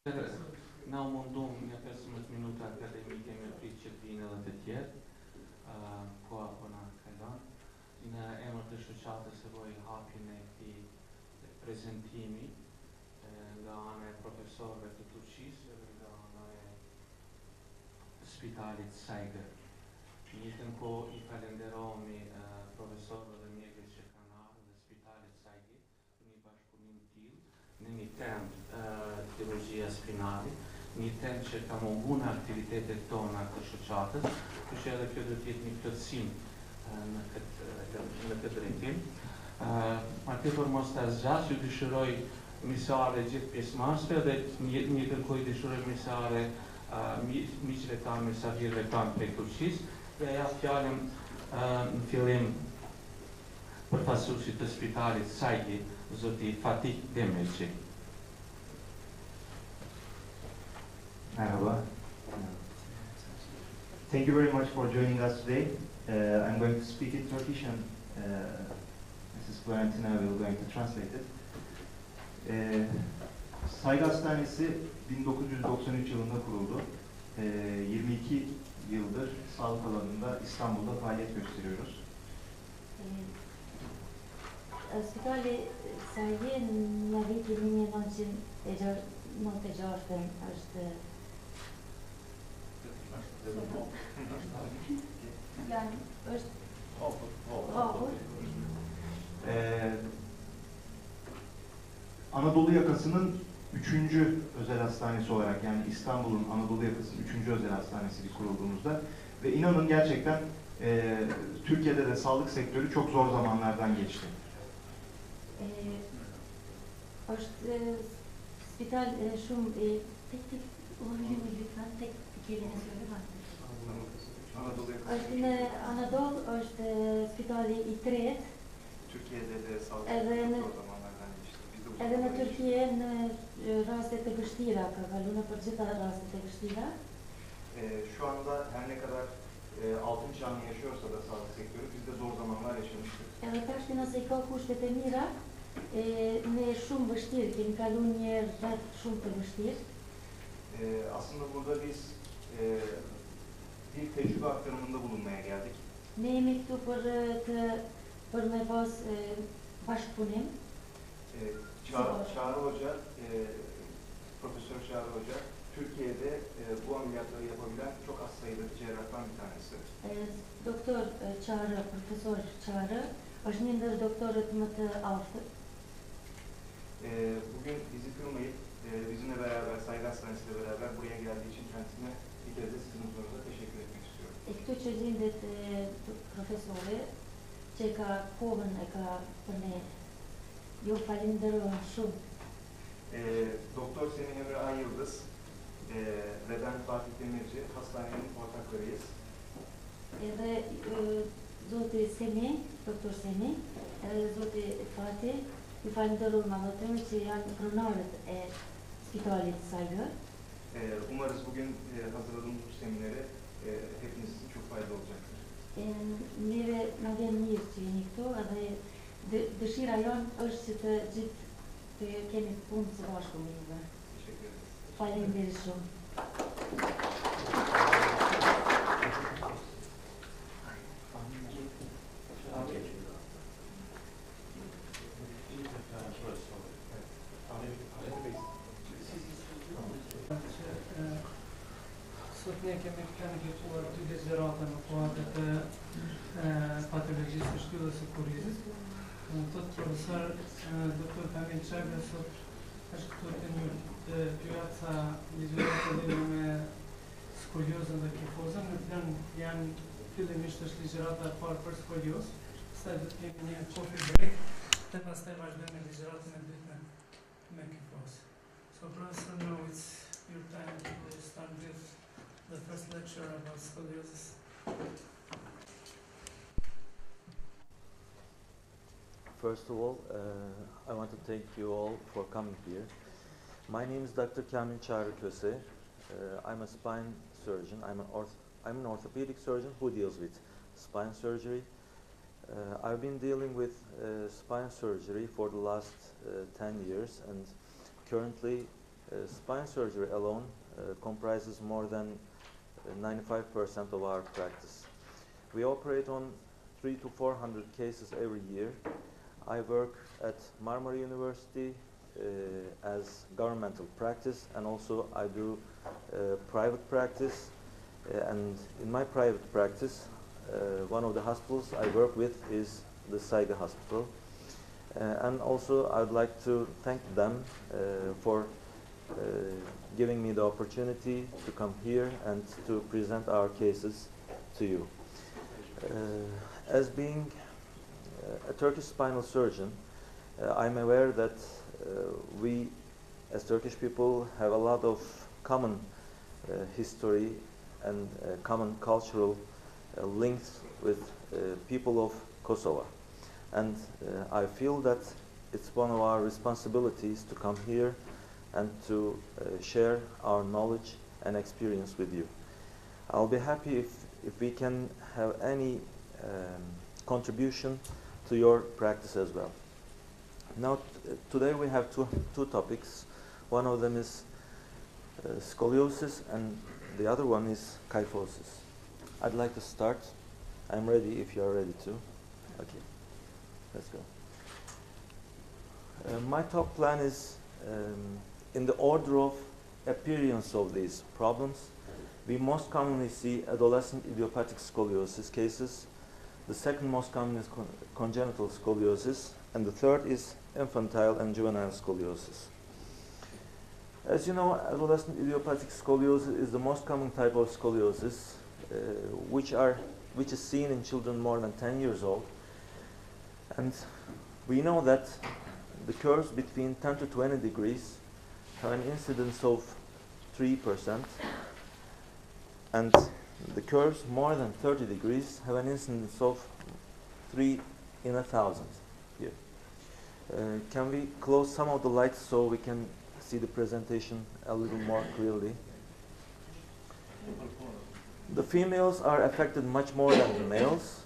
Não mundum një 15 minuta akademike me prit që të vinë edhe të tjerë, po apo na kalon. Në emër të shoqatës e bëj hapjen e këtij prezantimi nga ana e profesorëve të Turqisë dhe nga ana e spitalit Saygı. Në njëjtën kohë I falenderojmë profesorëve dhe mjekët që kanë ardhur dhe spitalit Saygı për një bashkëpunim të tillë në një temë chirurgjia spinali, një temë që ka mungu në aktivitetet tona të shoqatës, kështu edhe kjo do të jetë një plotësim në këtë drejtim. Ma tepër mos ta zgjas, ju dëshiroj misare gjithë pjesëmarrësve dhe një kërkoj dëshiroj misare miqve tanë, mysafirëve tanë prej Turqisë, dhe ja fjalën në fillim përfaqësuesit të spitalit Saygı, zoti Fatih Demirci. Merhaba. Thank you very much for joining us today. I'm going to speak in Turkish and Mrs. Florentina will going to translate it. Saygı Hastanesi 1993 yılında kuruldu. 22 yıldır sağlık alanında İstanbul'da faaliyet gösteriyoruz. Spitali Saygı në vitin 1996 është yani është hapur. Anadolu yakasının 3. özel hastanesi olarak, yani İstanbul'un Anadolu yakasının 3. özel hastanesi kurulduğumuzda ve inanın gerçekten Türkiye'de de sağlık sektörü çok zor zamanlardan geçti. Është spital shumë tek olabilir lütfen tek kelime söyle. Anadolu yakası. Është në Anadolu është spitali I tretë. Türkiye'de de sağlık sektörü zor zamanlardan geçti. Edhe në Turqie në raste të vështira ka kaluar për gjitha rastet e vështira. Şu anda her ne kadar altın çağını yaşıyorsa da sağlık sektörü, biz de zor zamanlar yaşamıştık. Edhe tash nëse I ka kushtet e mira, ne shumë vështirë, kemi kaluar një rreth shumë të vështirë. Aslında burada biz bir tecrübe aktarımında bulunmaya geldik. Ne jemi këtu për me pas bashkëpunim. Çağrı Hoca, Profesör Çağrı Hoca, Türkiye'de bu ameliyatları yapabilen çok az sayıda cerrahtan bir tanesi. Doktor Çağrı, Profesör Çağrı, është një ndër doktorët më të aftë. Bugün bizi kırmayıp bizimle beraber, Saygı Hastanesi ile beraber buraya geldiği için kendisine bir kez de sizin huzurunuzda teşekkür etmek istiyorum. Këtu që gjendet profesori, që ka kohën e ka për ne, ju falenderoj shumë. Doktor Semih Emre Ayyıldız ve ben Fatih Demirci, hastanenin ortaklarıyız. Edhe zoti Semih, doktor Semih, edhe zoti Fatih, ju falenderoj madhëtëmi që janë pronarët e spitalit Saygı. Umarız bugün hazırladığımız bu semineri hepiniz için çok faydalı olacaktır. Neve në vjen mirë që jeni këtu, edhe dëshira jonë është që të gjithë të kemi punë së bashku me juve. Teşekkür ederiz. Faleminderit shumë. Sot ne kemi planificuar 2 dezerata në kuadrët e patologjisë së shtyllës së kurrizit. Tot profesor Dr. Kamil Çargë sot është këtu të një të pyet sa vizionet të lidhur me skoliozën dhe kifozën. Në plan janë fillimisht është ligjërata e parë për skolioz, pastaj do të kemi një coffee break dhe pastaj vazhdojmë me ligjëratën e dytë me kifozë. So professor, now it's your time to start with the first lecture about scoliosis. First of all, I want to thank you all for coming here. My name is Dr. Kamil Çağrı. I'm a spine surgeon. I'm an orthopedic surgeon who deals with spine surgery. I've been dealing with spine surgery for the last 10 years, and currently spine surgery alone comprises more than 95% of our practice. We operate on 300 to 400 cases every year. I work at Marmara University as governmental practice, and also I do private practice. And in my private practice, one of the hospitals I work with is the Saygı hospital. And also I'd like to thank them for giving me the opportunity to come here and to present our cases to you. As being a Turkish spinal surgeon, I'm aware that we as Turkish people have a lot of common history and common cultural links with people of Kosovo. And I feel that it's one of our responsibilities to come here and to share our knowledge and experience with you. I'll be happy if we can have any contribution to your practice as well. Now, today we have two topics. One of them is scoliosis, and the other one is kyphosis. I'd like to start. I'm ready if you are ready too. Okay, let's go. My talk plan is in the order of appearance of these problems. We most commonly see adolescent idiopathic scoliosis cases. The second most common is congenital scoliosis, and the third is infantile and juvenile scoliosis. As you know, adolescent idiopathic scoliosis is the most common type of scoliosis, which is seen in children more than 10 years old. And we know that the curves between 10 to 20 degrees have an incidence of 3%, and the curves more than 30 degrees have an incidence of 3 in 1,000 here. Can we close some of the lights so we can see the presentation a little more clearly? The females are affected much more than the males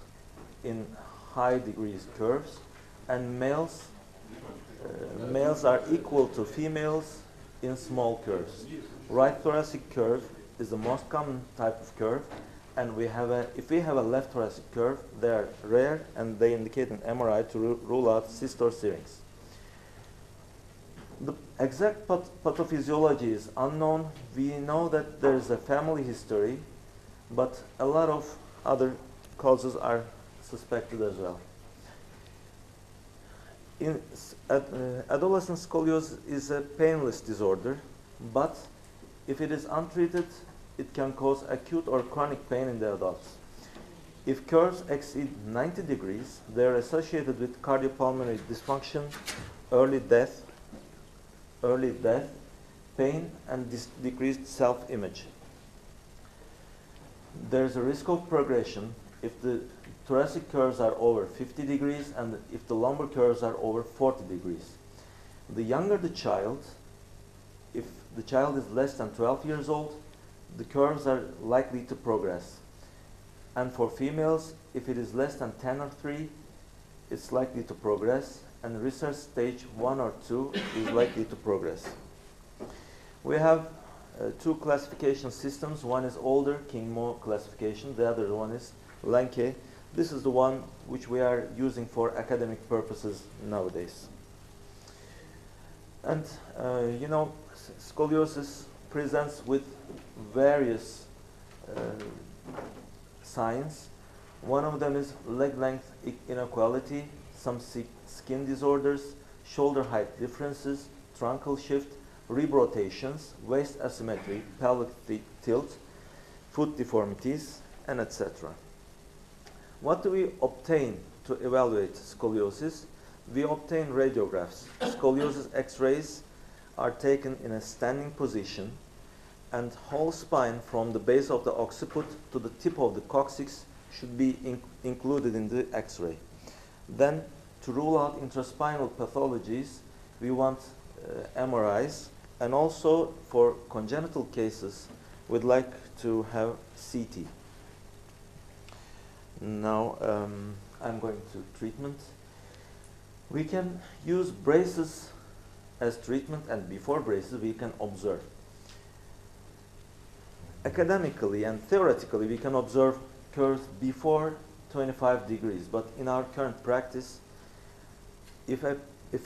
in high degrees curves, and males are equal to females in small curves. Right thoracic curve is the most common type of curve, and if we have a left thoracic curve, they are rare and they indicate an MRI to rule out cyst or syrinx. The exact pathophysiology is unknown. We know that there is a family history, but a lot of other causes are suspected as well. Adolescent scoliosis is a painless disorder, but if it is untreated, it can cause acute or chronic pain in the adults. If curves exceed 90 degrees, they are associated with cardiopulmonary dysfunction, early death, pain, and decreased self-image. There is a risk of progression if the thoracic curves are over 50 degrees and if the lumbar curves are over 40 degrees. The younger the child, if the child is less than 12 years old, the curves are likely to progress. And for females, if it is less than 10 or 3, it's likely to progress, and research stage 1 or 2 is likely to progress. We have two classification systems. One is older King-Mo classification, the other one is Lenke. This is the one which we are using for academic purposes nowadays. And you know, scoliosis presents with various signs. One of them is leg length inequality, some skin disorders, shoulder height differences, truncal shift, rib rotations, waist asymmetry, pelvic tilt, foot deformities, and etc. What do we obtain to evaluate scoliosis? We obtain radiographs. Scoliosis X-rays are taken in a standing position, and whole spine from the base of the occiput to the tip of the coccyx should be included in the X-ray. Then, to rule out intraspinal pathologies, we want MRIs, and also for congenital cases, we'd like to have CT. Now, I'm going to treatment. We can use braces as treatment and before braces we can observe. Academically and theoretically we can observe curves before 25 degrees, but in our current practice, if a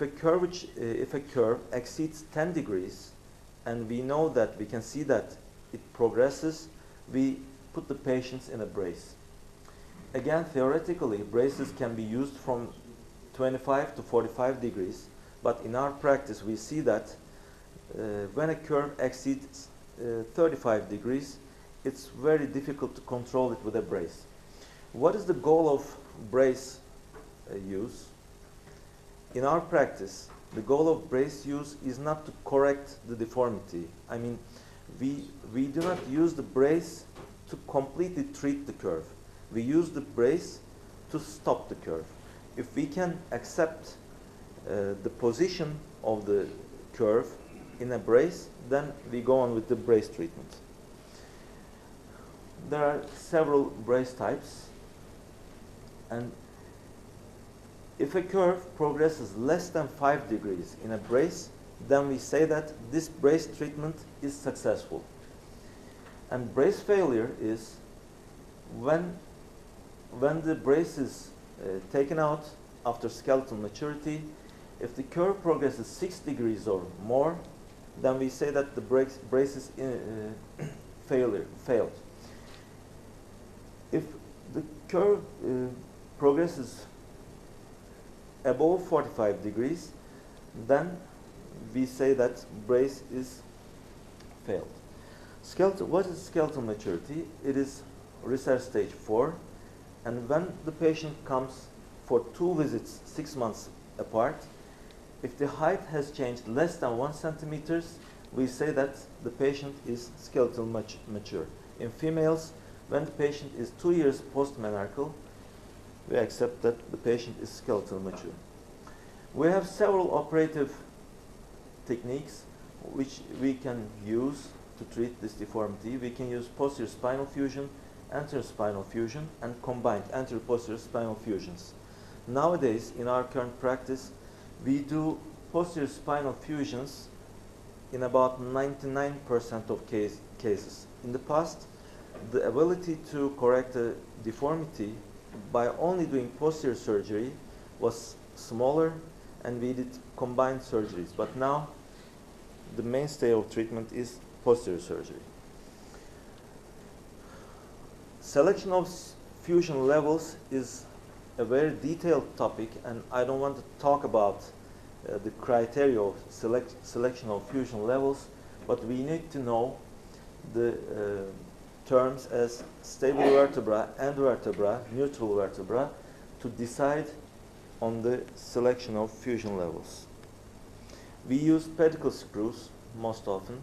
curve exceeds 10 degrees and we know that, we can see that it progresses, we put the patients in a brace. Again, theoretically, braces can be used from 25 to 45 degrees, but in our practice we see that when a curve exceeds 35 degrees, it's very difficult to control it with a brace. What is the goal of brace use? In our practice, the goal of brace use is not to correct the deformity. I mean, we do not use the brace to completely treat the curve. We use the brace to stop the curve. If we can accept the position of the curve in a brace, then we go on with the brace treatment. There are several brace types, and if a curve progresses less than 5 degrees in a brace, then we say that this brace treatment is successful. And brace failure is when the brace is taken out after skeletal maturity. If the curve progresses 6 degrees or more, then we say that the brace is failed. If the curve progresses above 45 degrees, then we say that brace is failed. What is skeletal maturity? It is research stage 4, and when the patient comes for 2 visits 6 months apart, if the height has changed less than 1 centimeter, we say that the patient is skeletal mature. In females, when the patient is 2 years post-menarchal, we accept that the patient is skeletal mature. We have several operative techniques which we can use to treat this deformity. We can use posterior spinal fusion, anterior spinal fusion, and combined anterior posterior spinal fusions. Nowadays, in our current practice, we do posterior spinal fusions in about 99% of cases. In the past, the ability to correct a deformity by only doing posterior surgery was smaller, and we did combined surgeries. But now, the mainstay of treatment is posterior surgery. Selection of fusion levels is a very detailed topic, and I don't want to talk about the criteria of selection of fusion levels, but we need to know the terms as stable vertebra, end vertebra, neutral vertebra to decide on the selection of fusion levels. We use pedicle screws most often.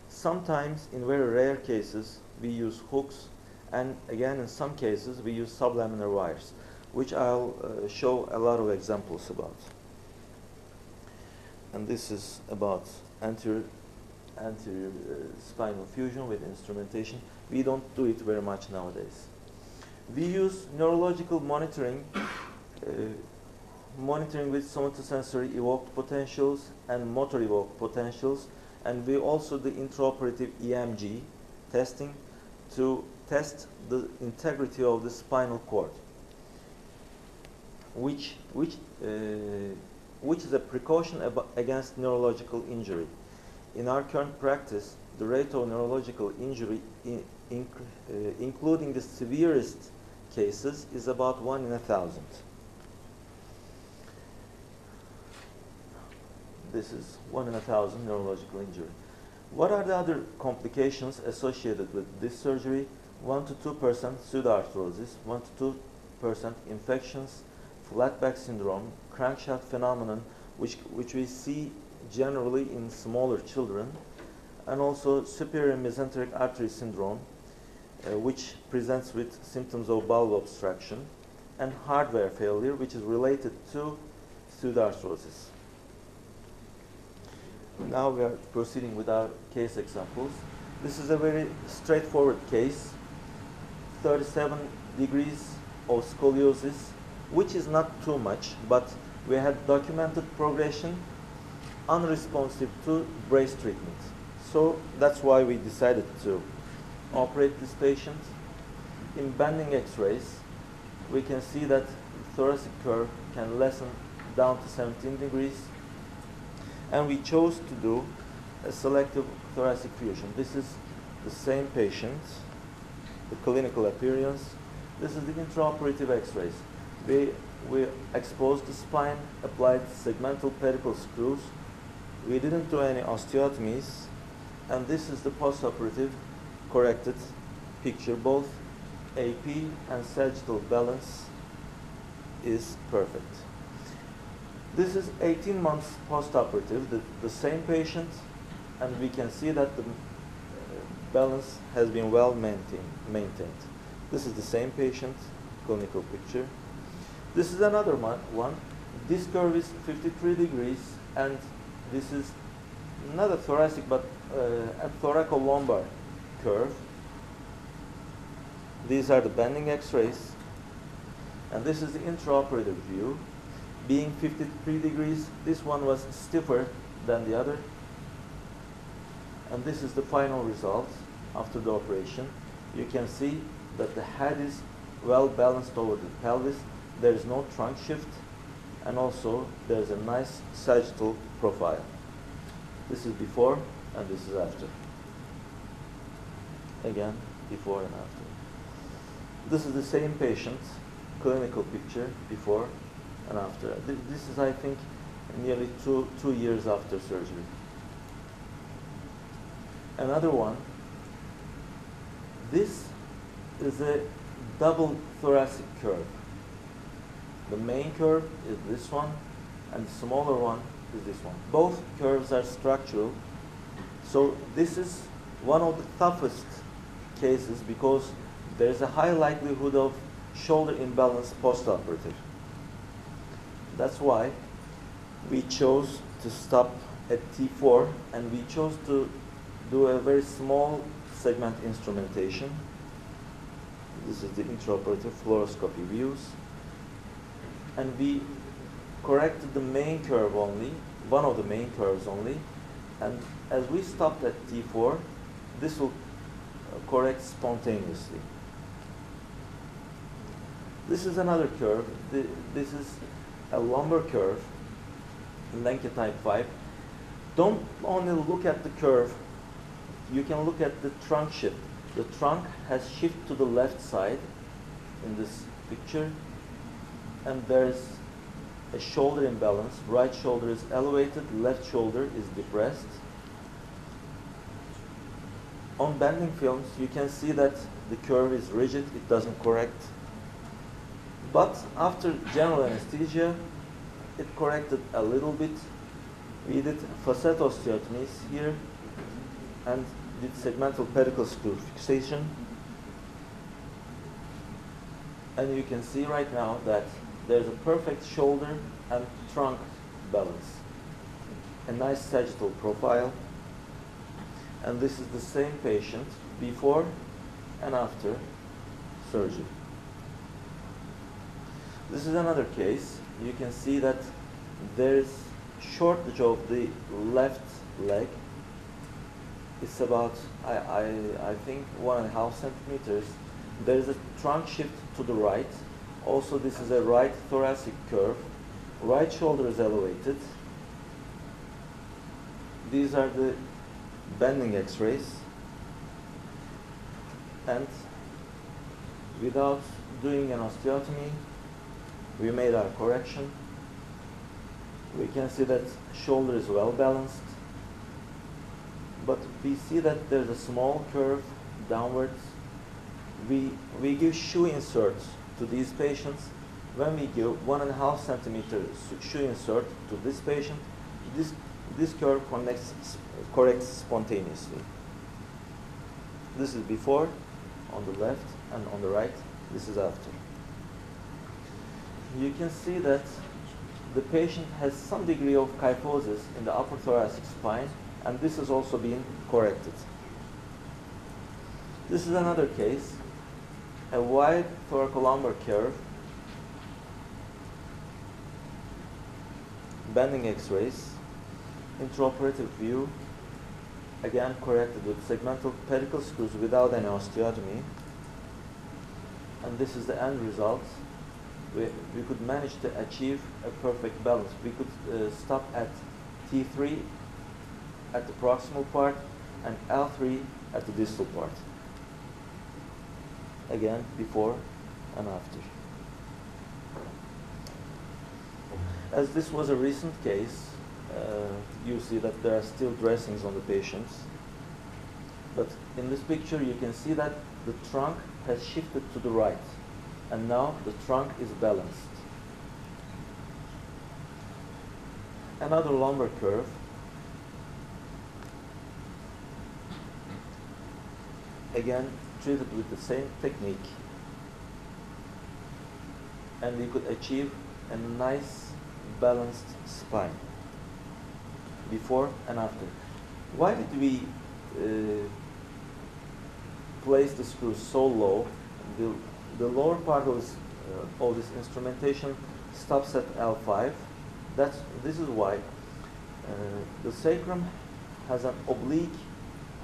Sometimes, in very rare cases, we use hooks, and again in some cases we use sublaminar wires, which I'll show a lot of examples about. And this is about anterior spinal fusion with instrumentation. We don't do it very much nowadays. We use neurological monitoring, monitoring with somatosensory evoked potentials and motor evoked potentials, and we also do intraoperative EMG testing to test the integrity of the spinal cord, which is a precaution against neurological injury. In our current practice, the rate of neurological injury, including the severest cases, is about 1 in 1,000. This is 1 in 1,000 neurological injury. What are the other complications associated with this surgery? 1 to 2% pseudoarthrosis, 1 to 2% infections, flat back syndrome, crankshaft phenomenon, which we see generally in smaller children, and also superior mesenteric artery syndrome, which presents with symptoms of bowel obstruction, and hardware failure, which is related to pseudoarthrosis. Now we are proceeding with our case examples. This is a very straightforward case. 37 degrees of scoliosis, which is not too much, but we had documented progression, unresponsive to brace treatment. So that's why we decided to operate this patient. In bending x-rays, we can see that the thoracic curve can lessen down to 17 degrees. And we chose to do a selective thoracic fusion. This is the same patient, the clinical appearance. This is the intraoperative x-rays. We exposed the spine, applied segmental pedicle screws. We didn't do any osteotomies. And this is the postoperative corrected picture. Both AP and sagittal balance is perfect. This is 18 months postoperative, the same patient, and we can see that the balance has been well maintained. This is the same patient, clinical picture. This is another one. This curve is 53 degrees, and this is not a thoracic but a thoracolumbar curve. These are the bending x-rays, and this is the intraoperative view. Being 53 degrees, this one was stiffer than the other. And this is the final result after the operation. You can see that the head is well balanced over the pelvis. There is no trunk shift, and also there is a nice sagittal profile. This is before and this is after. Again, before and after. This is the same patient, clinical picture, before and after. This is, I think, nearly two years after surgery. Another one. This is a double thoracic curve. The main curve is this one, and the smaller one is this one. Both curves are structural. So this is one of the toughest cases because there is a high likelihood of shoulder imbalance postoperative. That's why we chose to stop at T4, and we chose to do a very small segment instrumentation. This is the intraoperative fluoroscopy views. And we corrected the main curve only, one of the main curves only. And as we stopped at T4, this will correct spontaneously. This is another curve. This is a lumbar curve, Lenke type 5. Don't only look at the curve, you can look at the trunk shift. The trunk has shifted to the left side in this picture, and there's a shoulder imbalance. Right shoulder is elevated, left shoulder is depressed. On bending films, you can see that the curve is rigid, it doesn't correct. But after general anesthesia, it corrected a little bit. We did facet osteotomies here and did segmental pedicle screw fixation. And you can see right now that there's a perfect shoulder and trunk balance. A nice sagittal profile. And this is the same patient before and after surgery. This is another case. You can see that there's shortage of the left leg. It's about, I think, 1.5 centimeters. There is a trunk shift to the right. Also, this is a right thoracic curve. Right shoulder is elevated. These are the bending x-rays. And without doing an osteotomy, we made our correction. We can see that shoulder is well balanced. But we see that there's a small curve downwards. We give shoe inserts to these patients. When we give 1.5 centimeter shoe insert to this patient, this curve corrects spontaneously. This is before on the left, and on the right, this is after. You can see that the patient has some degree of kyphosis in the upper thoracic spine, and this is also being corrected. This is another case, a wide thoracolumbar curve, bending x-rays. intraoperative view, again corrected with segmental pedicle screws without any osteotomy. And this is the end result. We could manage to achieve a perfect balance. We could stop at T3 at the proximal part and L3 at the distal part. Again, before and after. As this was a recent case, you see that there are still dressings on the patients. But in this picture, you can see that the trunk has shifted to the right. And now the trunk is balanced. Another lumbar curve. Again, treated with the same technique. And we could achieve a nice balanced spine before and after. Why did we place the screws so low? The lower part of this instrumentation stops at L5. This is why the sacrum has an oblique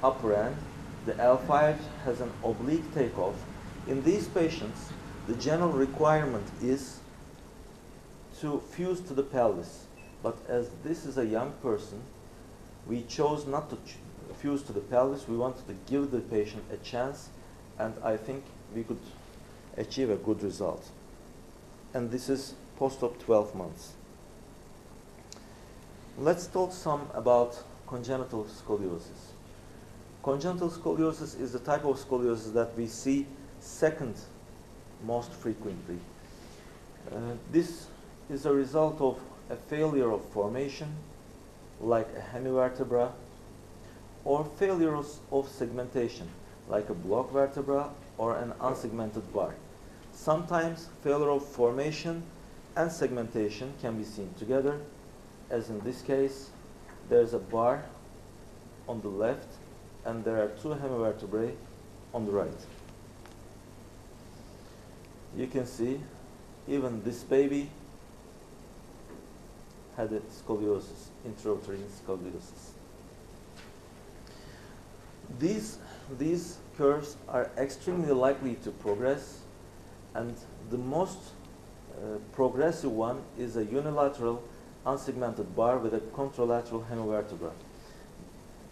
upper end. The L5 has an oblique takeoff. In these patients, the general requirement is to fuse to the pelvis. But as this is a young person, we chose not to fuse to the pelvis. We wanted to give the patient a chance, and I think we could achieve a good result. And this is post-op 12 months. Let's talk some about congenital scoliosis. Congenital scoliosis is the type of scoliosis that we see second most frequently. This is a result of a failure of formation, like a hemivertebra, or failures of segmentation, like a block vertebra or an unsegmented bar. Sometimes failure of formation and segmentation can be seen together, as in this case. There's a bar on the left and there are two hemivertebrae on the right. You can see even this baby had a scoliosis, intrauterine scoliosis. These curves are extremely likely to progress, and the most progressive one is a unilateral unsegmented bar with a contralateral hemivertebra.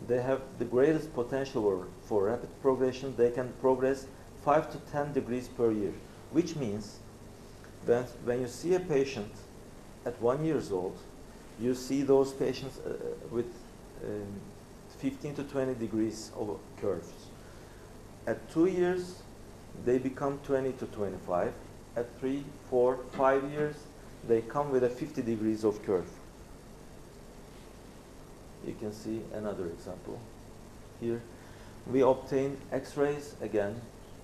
They have the greatest potential for rapid progression. They can progress 5 to 10 degrees per year, which means that when you see a patient at 1 year old, you see those patients with 15 to 20 degrees of curves. At 2 years, they become 20 to 25. At 3, 4, 5 years, they come with a 50 degrees of curve. You can see another example here. We obtain X-rays, again,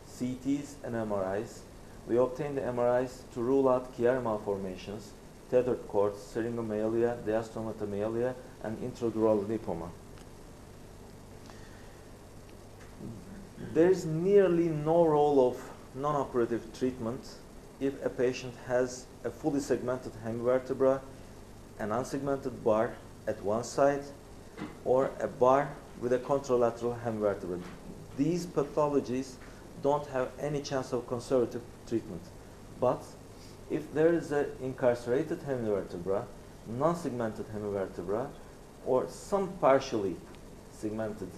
CTs and MRIs. We obtain the MRIs to rule out Chiari malformations, tethered cords, syringomelia, diastematomyelia, and intradural lipoma. There is nearly no role of non-operative treatment if a patient has a fully segmented hemivertebra, an unsegmented bar at one side, or a bar with a contralateral hemivertebra. These pathologies don't have any chance of conservative treatment. But if there is an incarcerated hemivertebra, non-segmented hemivertebra, or some partially segmented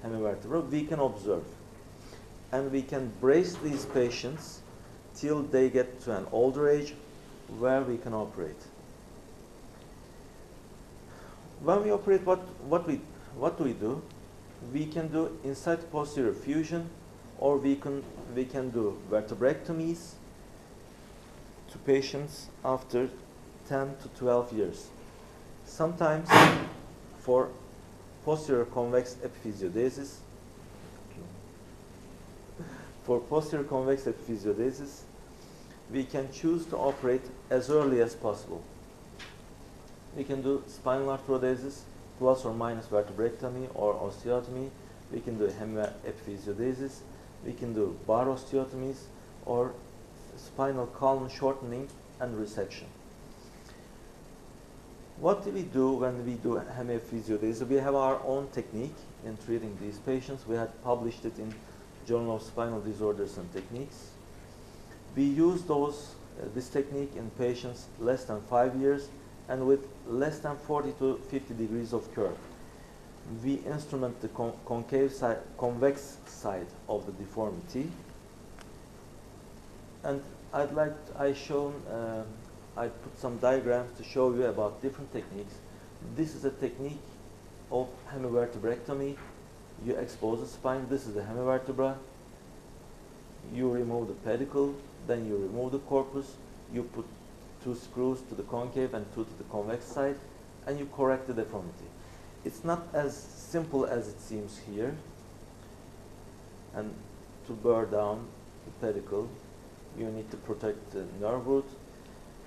hemivertebra, we can observe. And we can brace these patients till they get to an older age where we can operate. When we operate, what do we do? We can do inside posterior fusion, or we can do vertebrectomies to patients after 10 to 12 years. Sometimes for posterior convex epiphysiodesis, we can choose to operate as early as possible. We can do spinal arthrodesis plus or minus vertebrectomy or osteotomy. We can do hemiepiphysiodesis. We can do bar osteotomies or spinal column shortening and resection. What do we do when we do hemiophysiodesy? We have our own technique in treating these patients. We had published it in Journal of Spinal Disorders and Techniques. We use this technique in patients less than 5 years and with less than 40 to 50 degrees of curve. We instrument the convex side of the deformity. And I put some diagrams to show you about different techniques. This is a technique of hemivertebrectomy. You expose the spine. This is the hemivertebra. You remove the pedicle, then you remove the corpus. You put 2 screws to the concave and 2 to the convex side, and you correct the deformity. It's not as simple as it seems here. And to burr down the pedicle, you need to protect the nerve root.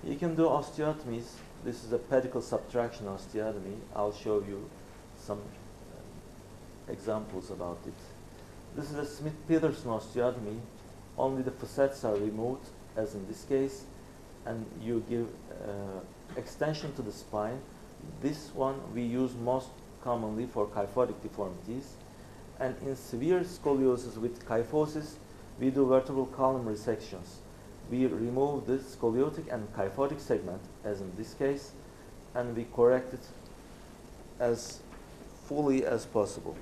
You can do osteotomies. This is a pedicle subtraction osteotomy. I'll show you some examples about it. This is a Smith-Peterson osteotomy. Only the facets are removed, as in this case, and you give extension to the spine. This one we use most commonly for kyphotic deformities. And in severe scoliosis with kyphosis, we do vertebral column resections. We remove the scoliotic and kyphotic segment, as in this case, and we correct it as fully as possible.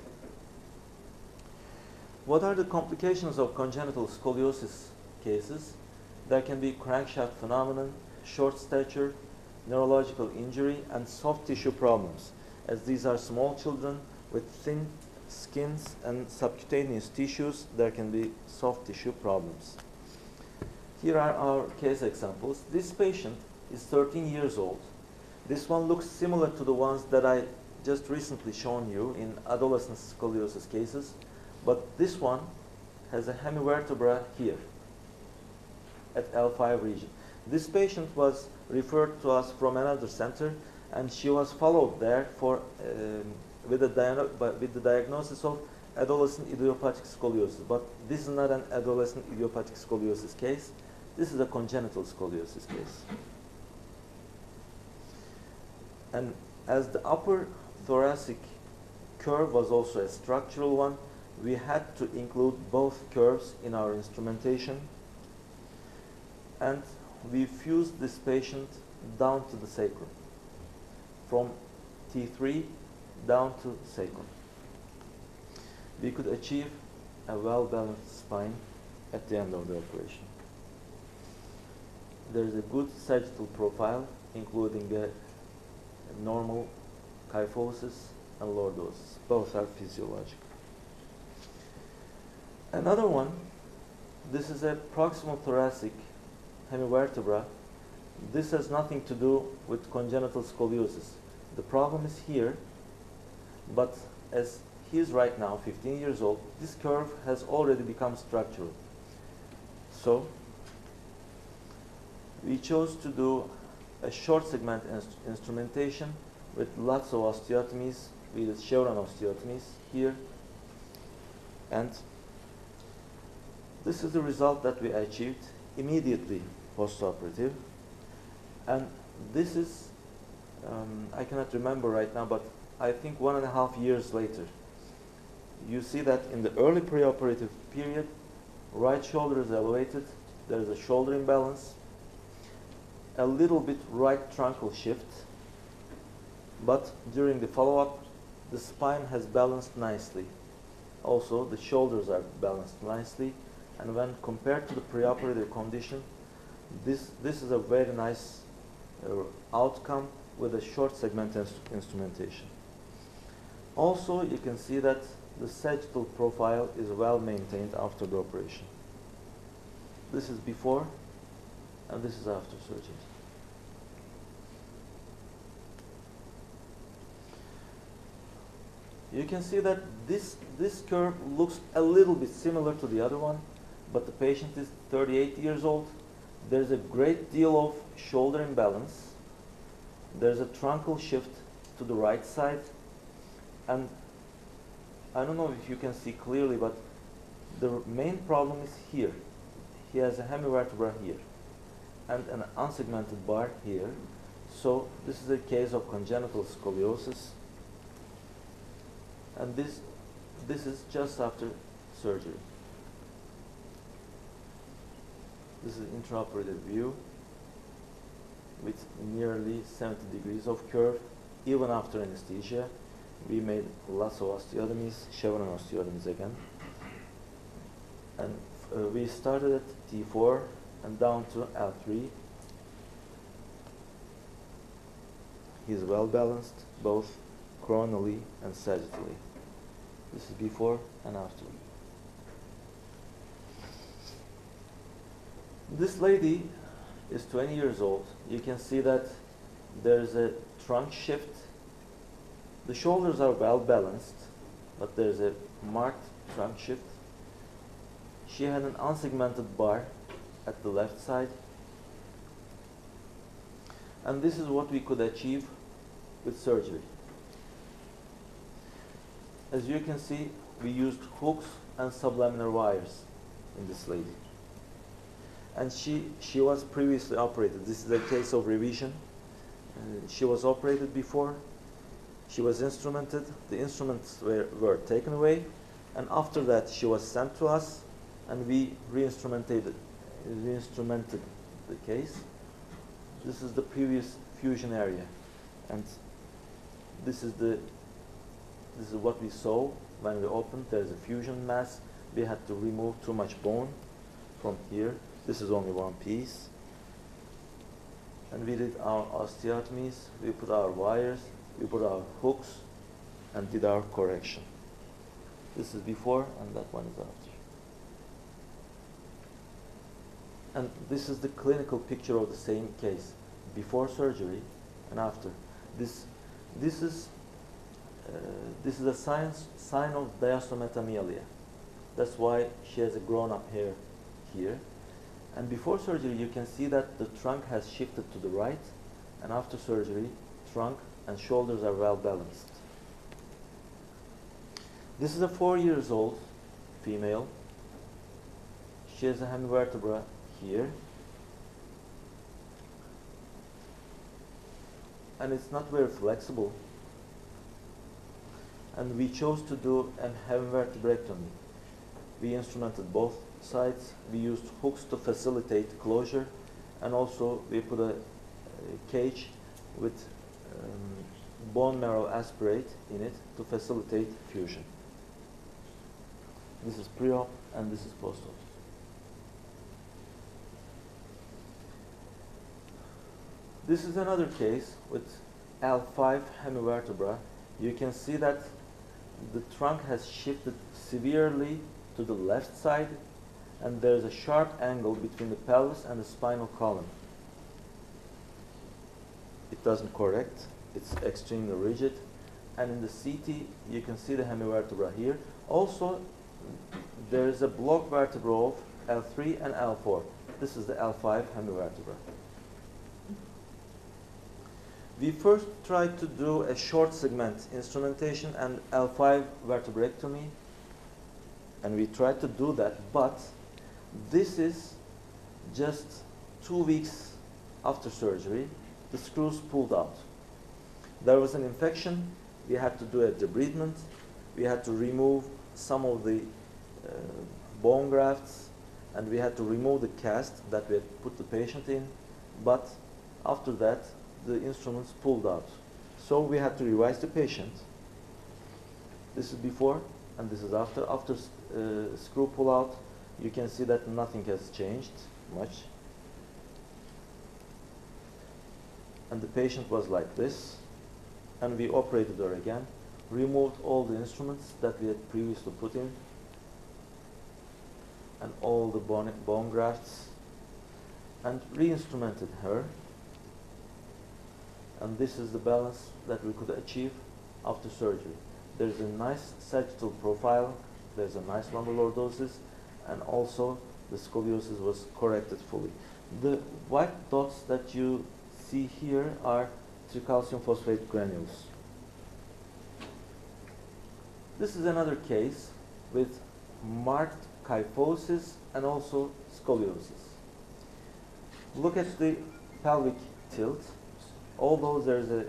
What are the complications of congenital scoliosis cases? There can be crankshaft phenomenon, short stature, neurological injury, and soft tissue problems, as these are small children with thin skins and subcutaneous tissues. There can be soft tissue problems. Here are our case examples. This patient is 13 years old. This one looks similar to the ones that I just recently shown you in adolescent scoliosis cases, but this one has a hemivertebra here at L5 region. This patient was referred to us from another center, and she was followed there for with the diagnosis of adolescent idiopathic scoliosis. But this is not an adolescent idiopathic scoliosis case. This is a congenital scoliosis case. And as the upper thoracic curve was also a structural one, we had to include both curves in our instrumentation. And we fused this patient down to the sacrum, from T3 down to sacrum. We could achieve a well-balanced spine at the end of the operation. There is a good sagittal profile, including a normal kyphosis and lordosis. Both are physiological. Another one, this is a proximal thoracic hemivertebra. This has nothing to do with congenital scoliosis. The problem is here, but as he is right now 15 years old, this curve has already become structural. So we chose to do a short segment instrumentation with lots of osteotomies. We did chevron osteotomies here, and this is the result that we achieved immediately post-operative. And this is, I cannot remember right now, but I think 1.5 years later. You see that in the early preoperative period, right shoulder is elevated, there is a shoulder imbalance, a little bit right truncal shift, but during the follow-up, the spine has balanced nicely. Also, the shoulders are balanced nicely, and when compared to the preoperative condition, this is a very nice outcome with a short segment instrumentation. Also, you can see that the sagittal profile is well maintained after the operation. This is before, and this is after surgery. You can see that this curve looks a little bit similar to the other one, but the patient is 38 years old. There's a great deal of shoulder imbalance. There's a truncal shift to the right side, and I don't know if you can see clearly, but the main problem is here. He has a hemivertebra here and an unsegmented bar here. So this is a case of congenital scoliosis, and this is just after surgery. This is an intraoperative view with nearly 70 degrees of curve, even after anesthesia. We made lots of osteotomies, chevron osteotomies again. And we started at T4 and down to L3. He's well balanced, both coronally and sagittally. This is before and after. This lady is 20 years old. You can see that there's a trunk shift. The shoulders are well balanced, but there's a marked trunk shift. She had an unsegmented bar at the left side. And this is what we could achieve with surgery. As you can see, we used hooks and sublaminar wires in this lady. And she was previously operated. This is a case of revision. She was operated before. She was instrumented. The instruments were taken away. And after that, she was sent to us, and we re-instrumented the case. This is the previous fusion area. And this is what we saw when we opened. There's a fusion mass. We had to remove too much bone from here. This is only one piece. And we did our osteotomies. We put our wires. We put our hooks and did our correction. This is before, and that one is after. And this is the clinical picture of the same case, before surgery and after. This is a sign of diastромetamelia. That's why she has a grown-up hair here. And before surgery, you can see that the trunk has shifted to the right, and after surgery, trunk and shoulders are well balanced. This is a 4-year-old female. She has a hemivertebra here. And it's not very flexible. And we chose to do a hemivertebrectomy. We instrumented both sides. We used hooks to facilitate closure, and also we put a cage with bone marrow aspirate in it to facilitate fusion. This is pre-op and this is post-op. This is another case with L5 hemivertebra. You can see that the trunk has shifted severely to the left side, and there's a sharp angle between the pelvis and the spinal column. It doesn't correct. It's extremely rigid. And in the CT, you can see the hemivertebra here. Also, there is a block vertebra of L3 and L4. This is the L5 hemivertebra. We first tried to do a short segment instrumentation and L5 vertebrectomy, and we tried to do that, but this is just 2 weeks after surgery. The screws pulled out. There was an infection. We had to do a debridement. We had to remove some of the bone grafts, and we had to remove the cast that we had put the patient in. But after that, the instruments pulled out. So we had to revise the patient. This is before and this is after. After screw pull out, you can see that nothing has changed much. And the patient was like this. And we operated her again, removed all the instruments that we had previously put in, and all the bone grafts, and re-instrumented her. And this is the balance that we could achieve after surgery. There's a nice sagittal profile, there's a nice lumbar lordosis, and also the scoliosis was corrected fully. The white dots that you see here are tricalcium phosphate granules. This is another case with marked kyphosis and also scoliosis. Look at the pelvic tilt. although there's a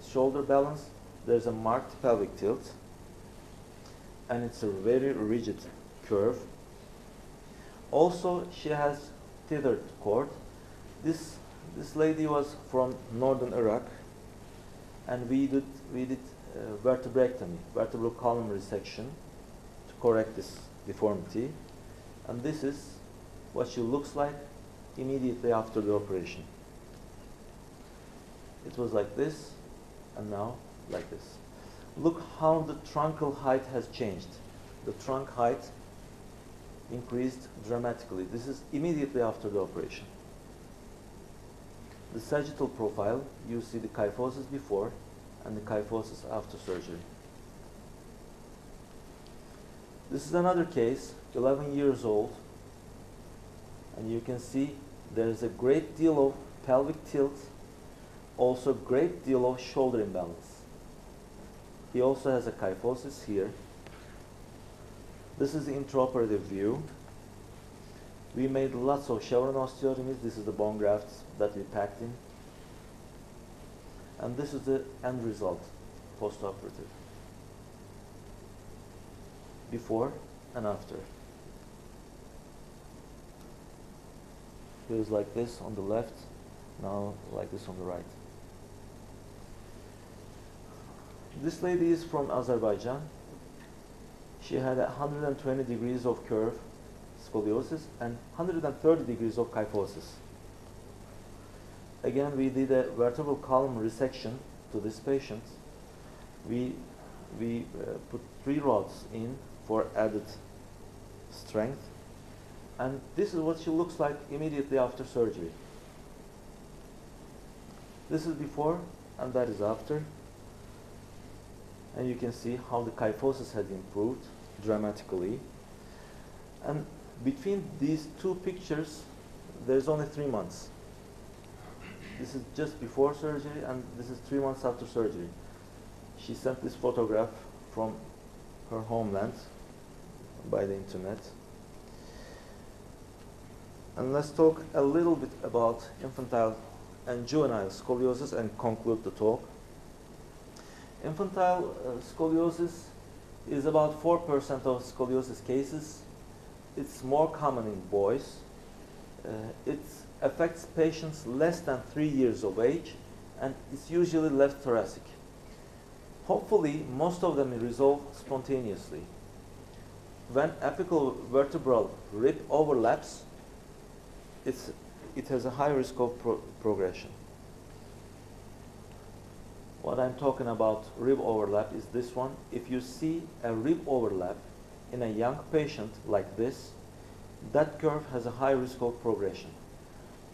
shoulder balance, there's a marked pelvic tilt, and it's a very rigid curve. Also, she has tethered cord. This lady was from northern Iraq, and we did vertebrectomy, vertebral column resection, to correct this deformity. And this is what she looks like immediately after the operation. It was like this, and now like this. Look how the truncal height has changed. The trunk height increased dramatically. This is immediately after the operation. The sagittal profile, you see the kyphosis before and the kyphosis after surgery. This is another case, 11 years old, and you can see there's a great deal of pelvic tilt, also great deal of shoulder imbalance. He also has a kyphosis here. This is the intraoperative view. We made lots of chevron osteotomies. This is the bone grafts that we packed in. And this is the end result, post-operative. Before and after. It was like this on the left, now like this on the right. This lady is from Azerbaijan. She had 120 degrees of curve scoliosis and 130 degrees of kyphosis. Again, we did a vertebral column resection to this patient. We put 3 rods in for added strength. And this is what she looks like immediately after surgery. This is before and that is after. And you can see how the kyphosis has improved dramatically. And between these two pictures, there's only 3 months. This is just before surgery, and this is 3 months after surgery. She sent this photograph from her homeland by the internet. And let's talk a little bit about infantile and juvenile scoliosis and conclude the talk. Infantile scoliosis is about 4% of scoliosis cases. It's more common in boys. It affects patients less than 3 years of age, and it's usually left thoracic. Hopefully, most of them resolve spontaneously. When apical vertebral rib overlaps, it has a high risk of progression. What I'm talking about rib overlap is this one. If you see a rib overlap in a young patient like this, that curve has a high risk of progression.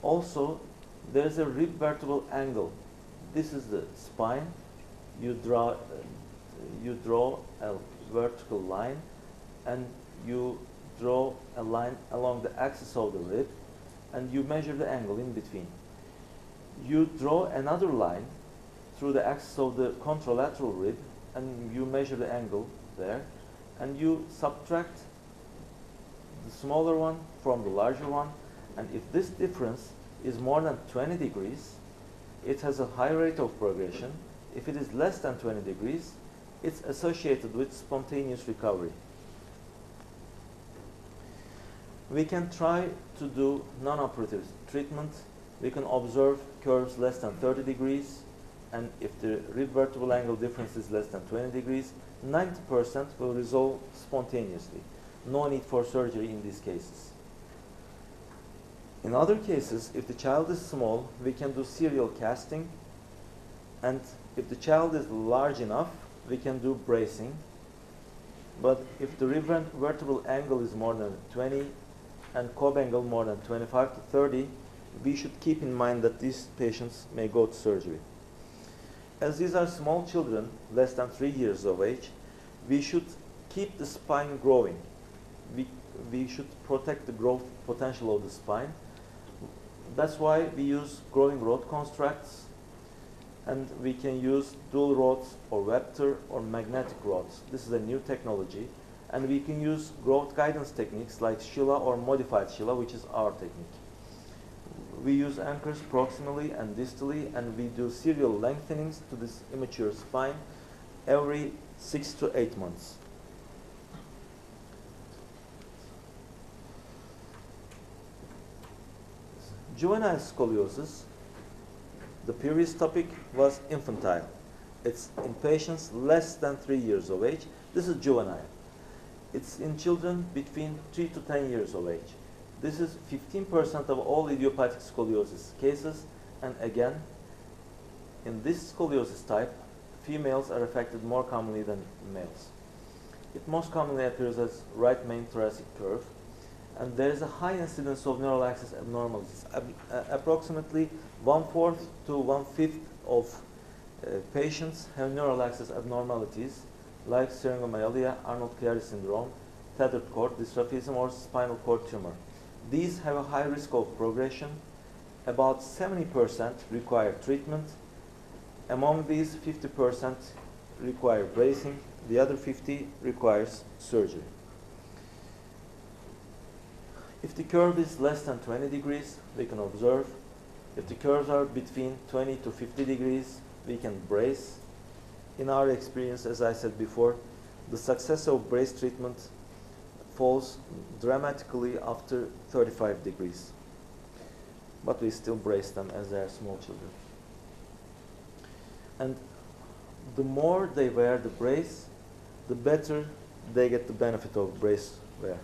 Also, there's a rib vertebral angle. This is the spine. You draw a vertical line, and you draw a line along the axis of the rib, and you measure the angle in between. You draw another line through the axis of the contralateral rib, and you measure the angle there, and you subtract the smaller one from the larger one, and if this difference is more than 20 degrees, it has a high rate of progression. If it is less than 20 degrees, it's associated with spontaneous recovery. We can try to do non-operative treatment. We can observe curves less than 30 degrees, and if the rib vertebral angle difference is less than 20 degrees, 90% will resolve spontaneously. No need for surgery in these cases. In other cases, if the child is small, we can do serial casting, and if the child is large enough, we can do bracing. But if the rib vertebral angle is more than 20 and cob angle more than 25 to 30, we should keep in mind that these patients may go to surgery. As these are small children, less than 3 years of age, we should keep the spine growing. We should protect the growth potential of the spine. That's why we use growing rod constructs, and we can use dual rods or Webster or magnetic rods. This is a new technology, and we can use growth guidance techniques like Sheila or modified Sheila, which is our technique. we use anchors proximally and distally, and we do serial lengthenings to this immature spine every 6 to 8 months. Juvenile scoliosis, the previous topic was infantile. It's in patients less than 3 years of age. This is juvenile. It's in children between 3 to 10 years of age. This is 15% of all idiopathic scoliosis cases, and again, in this scoliosis type, females are affected more commonly than males. It most commonly appears as right main thoracic curve, and there is a high incidence of neural axis abnormalities. Approximately 1/4 to 1/5 of patients have neural axis abnormalities like syringomyelia, Arnold-Chiari syndrome, tethered cord dystrophism, or spinal cord tumor. These have a high risk of progression. About 70% require treatment. Among these, 50% require bracing. The other 50% requires surgery. If the curve is less than 20 degrees, we can observe. If the curves are between 20 to 50 degrees, we can brace. In our experience, as I said before, the success of brace treatment falls dramatically after 35 degrees. But we still brace them as they are small children. And the more they wear the brace, the better they get the benefit of brace wear.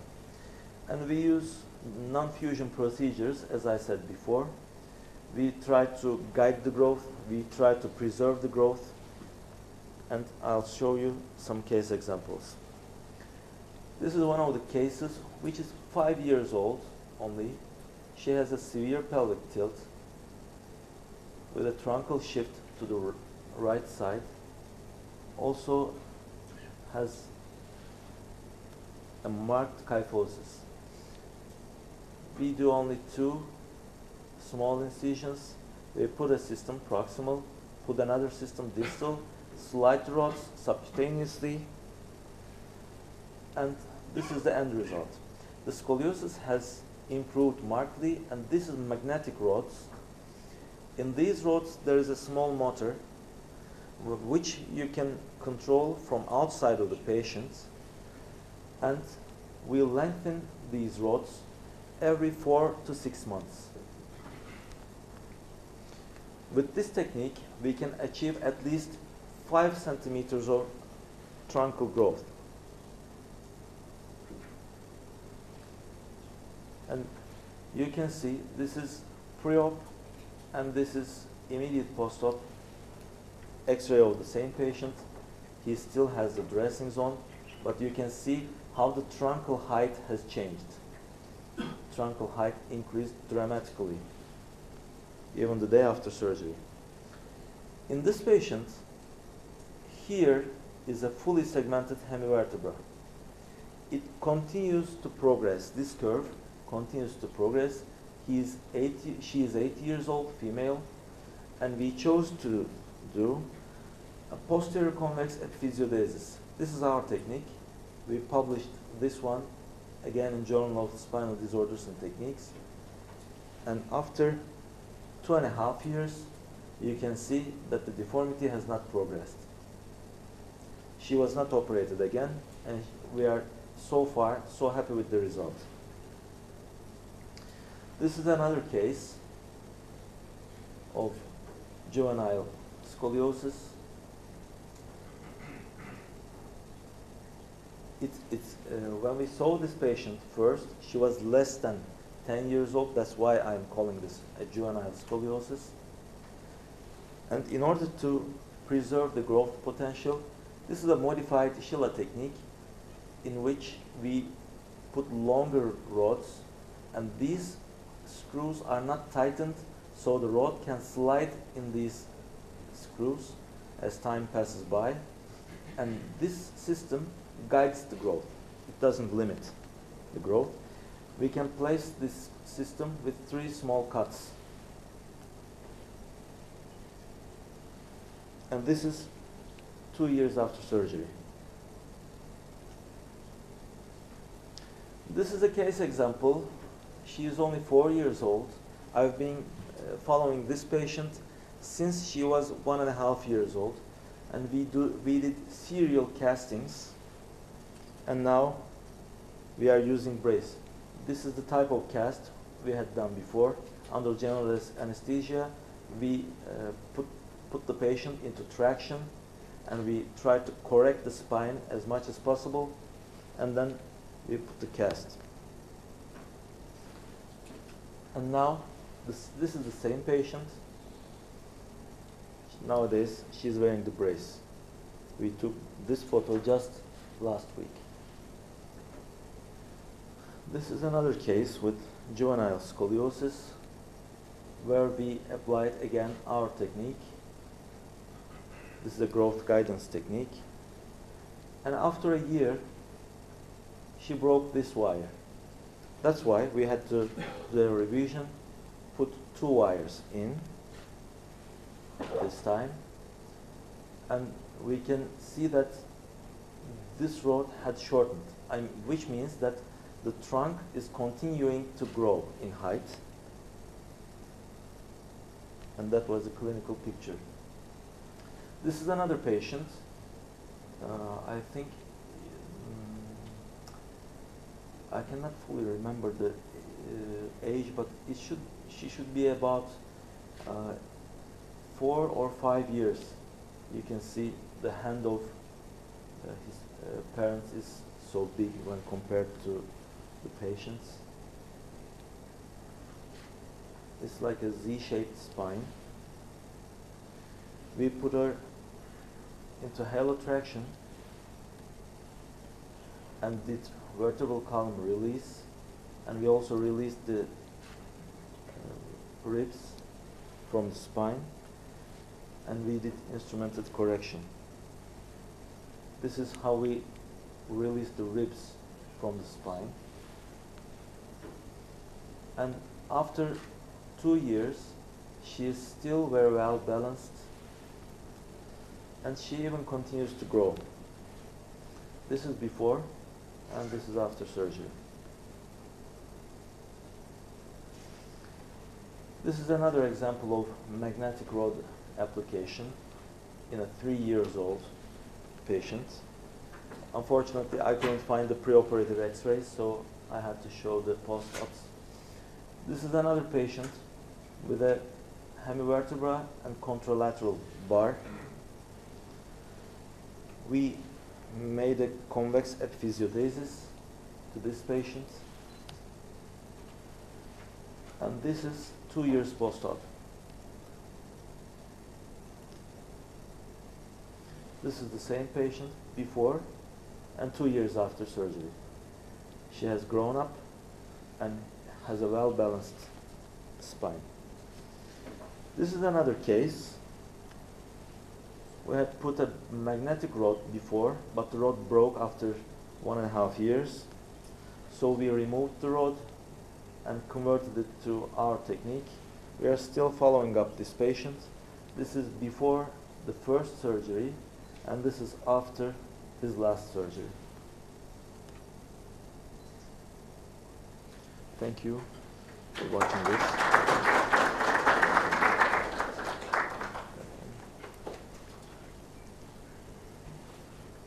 And we use non-fusion procedures, as I said before. We try to guide the growth, we try to preserve the growth, and I'll show you some case examples. This is one of the cases which is 5 years old only. She has a severe pelvic tilt with a truncal shift to the right side. Also has a marked kyphosis. We do only 2 small incisions. We put a system proximal, put another system distal, slide the rods subcutaneously, and this is the end result. The scoliosis has improved markedly, and this is magnetic rods. In these rods there is a small motor which you can control from outside of the patient, and we lengthen these rods every 4 to 6 months. With this technique, we can achieve at least 5 centimeters of truncal growth. And you can see this is pre-op and this is immediate post-op X-ray of the same patient. He still has the dressings on, but you can see how the truncal height has changed. Truncal height increased dramatically, even the day after surgery. In this patient, here is a fully segmented hemivertebra. It continues to progress. This curve continues to progress. She is 80 years old, female, and we chose to do a posterior convex epiphysiodesis. This is our technique. We published this one again in Journal of Spinal Disorders and Techniques. And after 2.5 years, you can see that the deformity has not progressed. She was not operated again, and we are so far so happy with the result. This is another case of juvenile scoliosis. When we saw this patient first, she was less than 10 years old. That's why I'm calling this a juvenile scoliosis. And in order to preserve the growth potential, this is a modified Sheila technique in which we put longer rods, and these screws are not tightened, so the rod can slide in these screws as time passes by, and this system guides the growth. It doesn't limit the growth. We can place this system with 3 small cuts. And this is 2 years after surgery. This is a case example. She is only 4 years old. I've been following this patient since she was 1.5 years old, and we did serial castings, and now we are using brace. This is the type of cast we had done before. Under general anesthesia, we put the patient into traction, and we try to correct the spine as much as possible, and then we put the cast. And now, this is the same patient. Nowadays, she's wearing the brace. We took this photo just last week. This is another case with juvenile scoliosis, where we applied again our technique. This is a growth guidance technique. And after a year, she broke this wire. That's why we had to do a revision, put 2 wires in this time. And we can see that this rod had shortened, which means that the trunk is continuing to grow in height. And that was a clinical picture. This is another patient. I think I cannot fully remember the age, but she should be about 4 or 5 years. You can see the hand of his parents is so big when compared to the patients. It's like a Z-shaped spine. We put her into halo traction and did vertebral column release, and we also released the ribs from the spine, and we did instrumented correction. This is how we released the ribs from the spine. And after 2 years, she is still very well balanced, and she even continues to grow. This is before, and this is after surgery. This is another example of magnetic rod application in a 3 years old patient. Unfortunately, I couldn't find the preoperative x-rays, so I had to show the post-ops. This is another patient with a hemivertebra and contralateral bar. We made a convex epiphysiodesis to this patient, and this is 2 years post-op. This is the same patient before and 2 years after surgery. She has grown up and has a well-balanced spine. This is another case. We had put a magnetic rod before, but the rod broke after 1.5 years. So we removed the rod and converted it to our technique. We are still following up this patient. This is before the first surgery, and this is after his last surgery. Thank you for watching this.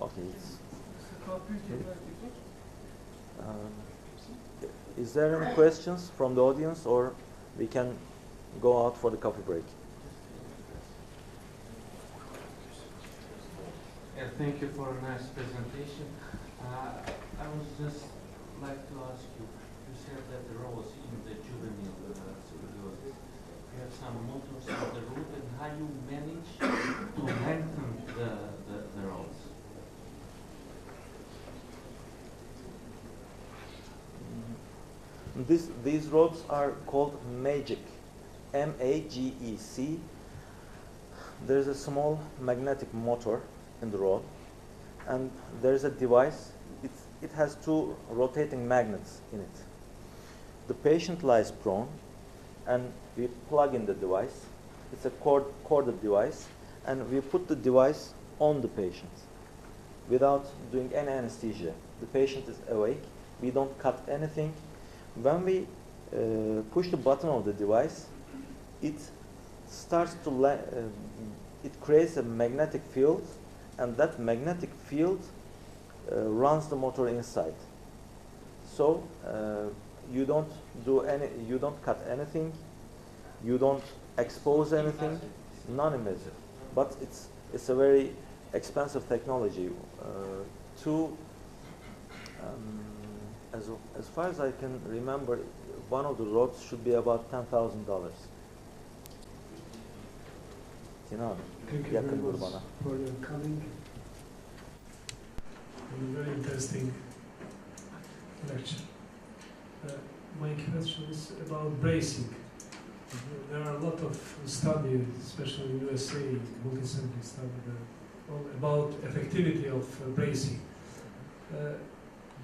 Okay. Is there any questions from the audience, or we can go out for the coffee break? Yeah, thank you for a nice presentation. I was just like to ask you, you said that the rows in the juvenile scoliosis, you have some motors of the root, and how you manage to lengthen the rows? These rods are called MAGEC, M-A-G-E-C. There's a small magnetic motor in the rod, and there's a device. It has 2 rotating magnets in it. The patient lies prone, and we plug in the device. It's a corded device, and we put the device on the patient without doing any anesthesia. The patient is awake. We don't cut anything. When we push the button of the device, it starts to it creates a magnetic field, and that magnetic field runs the motor inside. So you don't cut anything, you don't expose anything, non-invasive. But it's a very expensive technology. As far as I can remember, one of the rods should be about $10,000. Sinan, Thank you very yakın dur much bana. for your coming. And a very interesting lecture. My question is about bracing. There are a lot of studies, especially in USA, multi-center studies, about effectivity of bracing.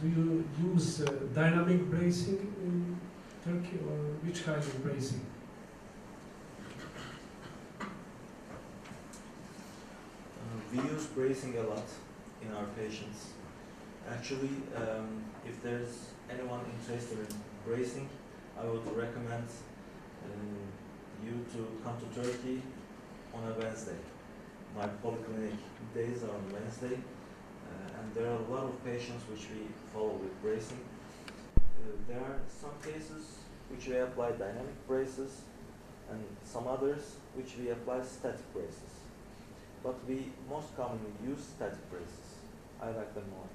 Do you use dynamic bracing in Turkey, or which kind of bracing? We use bracing a lot in our patients. Actually, if there's anyone interested in bracing, I would recommend you to come to Turkey on a Wednesday. My polyclinic days are on Wednesday, and there are a lot of patients which we follow with bracing. There are some cases which we apply dynamic braces, and some others which we apply static braces. But we most commonly use static braces. I like them more.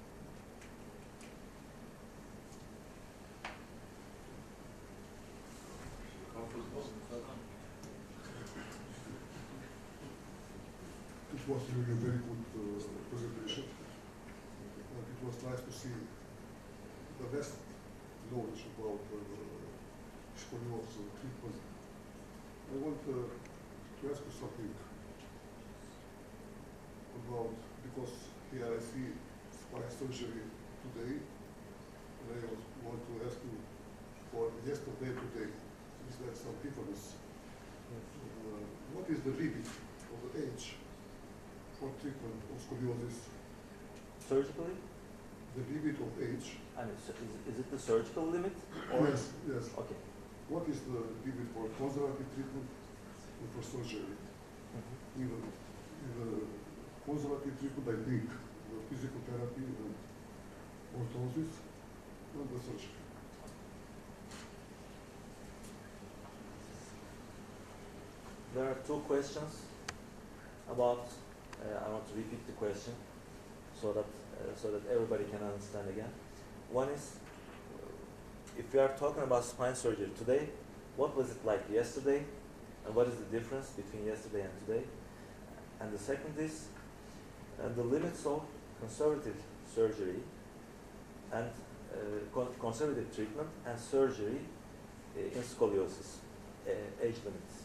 It was really a very good presentation. It was nice to see the best knowledge about scoliosis treatment. I want to ask you something about, because here I see spine surgery today, and I want to ask you for yesterday, today, is there some difference? What is the limit of the age for treatment of scoliosis? Surgically? The limit of age? I mean, is it the surgical limit? Or Yes, yes. Okay. What is the limit for conservative treatment and for surgery? Even conservative treatment, I think, the physical therapy and orthosis, and the surgery. There are two questions about. I want to repeat the question so that everybody can understand again. One is, if we are talking about spine surgery today, what was it like yesterday, and what is the difference between yesterday and today? And the second is the limits of conservative surgery and conservative treatment and surgery in scoliosis, age limits.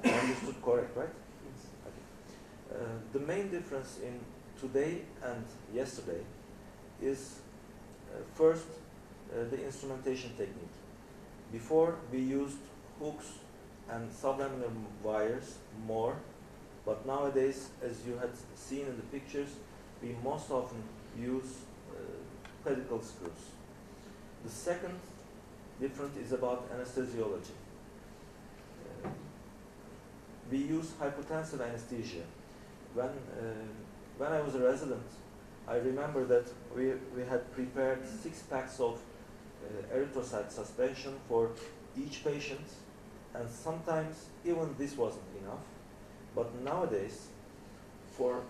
I understood correct, right? Yes. Okay. The main difference in today and yesterday is first the instrumentation technique. Before we used hooks and sublaminar wires more, but nowadays, as you had seen in the pictures, we most often use pedicle screws. The second difference is about anesthesiology. We use hypotensive anesthesia. When I was a resident, I remember that we had prepared 6 packs of erythrocyte suspension for each patient, and sometimes even this wasn't enough. But nowadays, for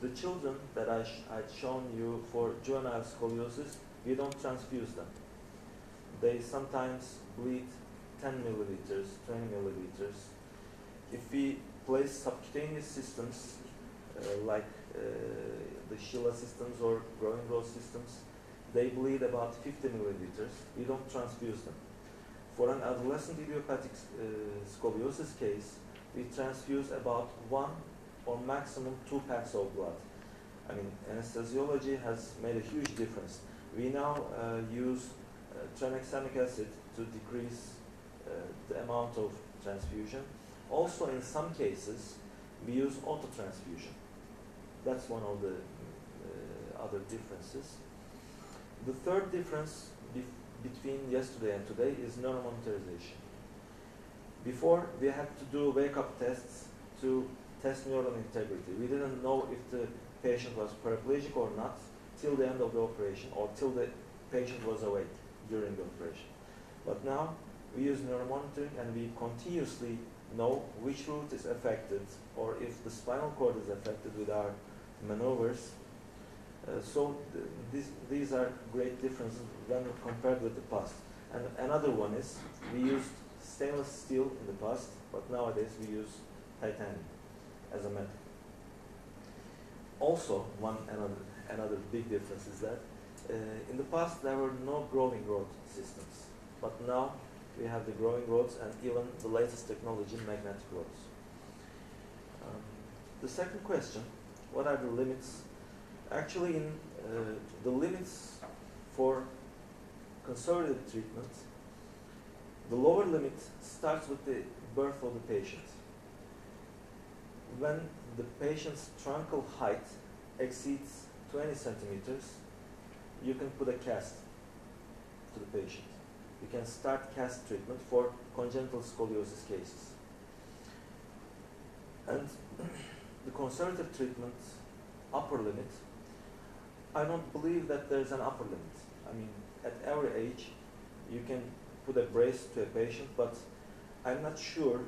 the children that I'd shown you for juvenile scoliosis, we don't transfuse them. They sometimes bleed 10 milliliters, 20 milliliters. If we place subcutaneous systems like the Sheila systems or growing growth systems, they bleed about 50 milliliters. We don't transfuse them. For an adolescent idiopathic scoliosis case, we transfuse about 1 or maximum 2 packs of blood. I mean, anesthesiology has made a huge difference. We now use tranexamic acid to decrease the amount of transfusion. Also, in some cases, we use autotransfusion. That's one of the other differences. The third difference between yesterday and today is neuromonitorization. Before, we had to do wake-up tests to test neural integrity. We didn't know if the patient was paraplegic or not till the end of the operation or till the patient was awake during the operation. But now, we use neuromonitoring and we continuously know which root is affected or if the spinal cord is affected with our maneuvers. These are great differences when compared with the past. And another one is we used stainless steel in the past, but nowadays we use titanium as a metal. Also, another big difference is that in the past there were no growing rod systems, but now we have the growing rods and even the latest technology, magnetic rods. The second question, what are the limits? Actually, the limits for conservative treatment, the lower limit starts with the birth of the patient. When the patient's truncal height exceeds 20 centimeters, you can put a cast to the patient. You can start cast treatment for congenital scoliosis cases. And the conservative treatment upper limit, I don't believe that there's an upper limit. I mean, at every age, you can put a brace to a patient, but I'm not sure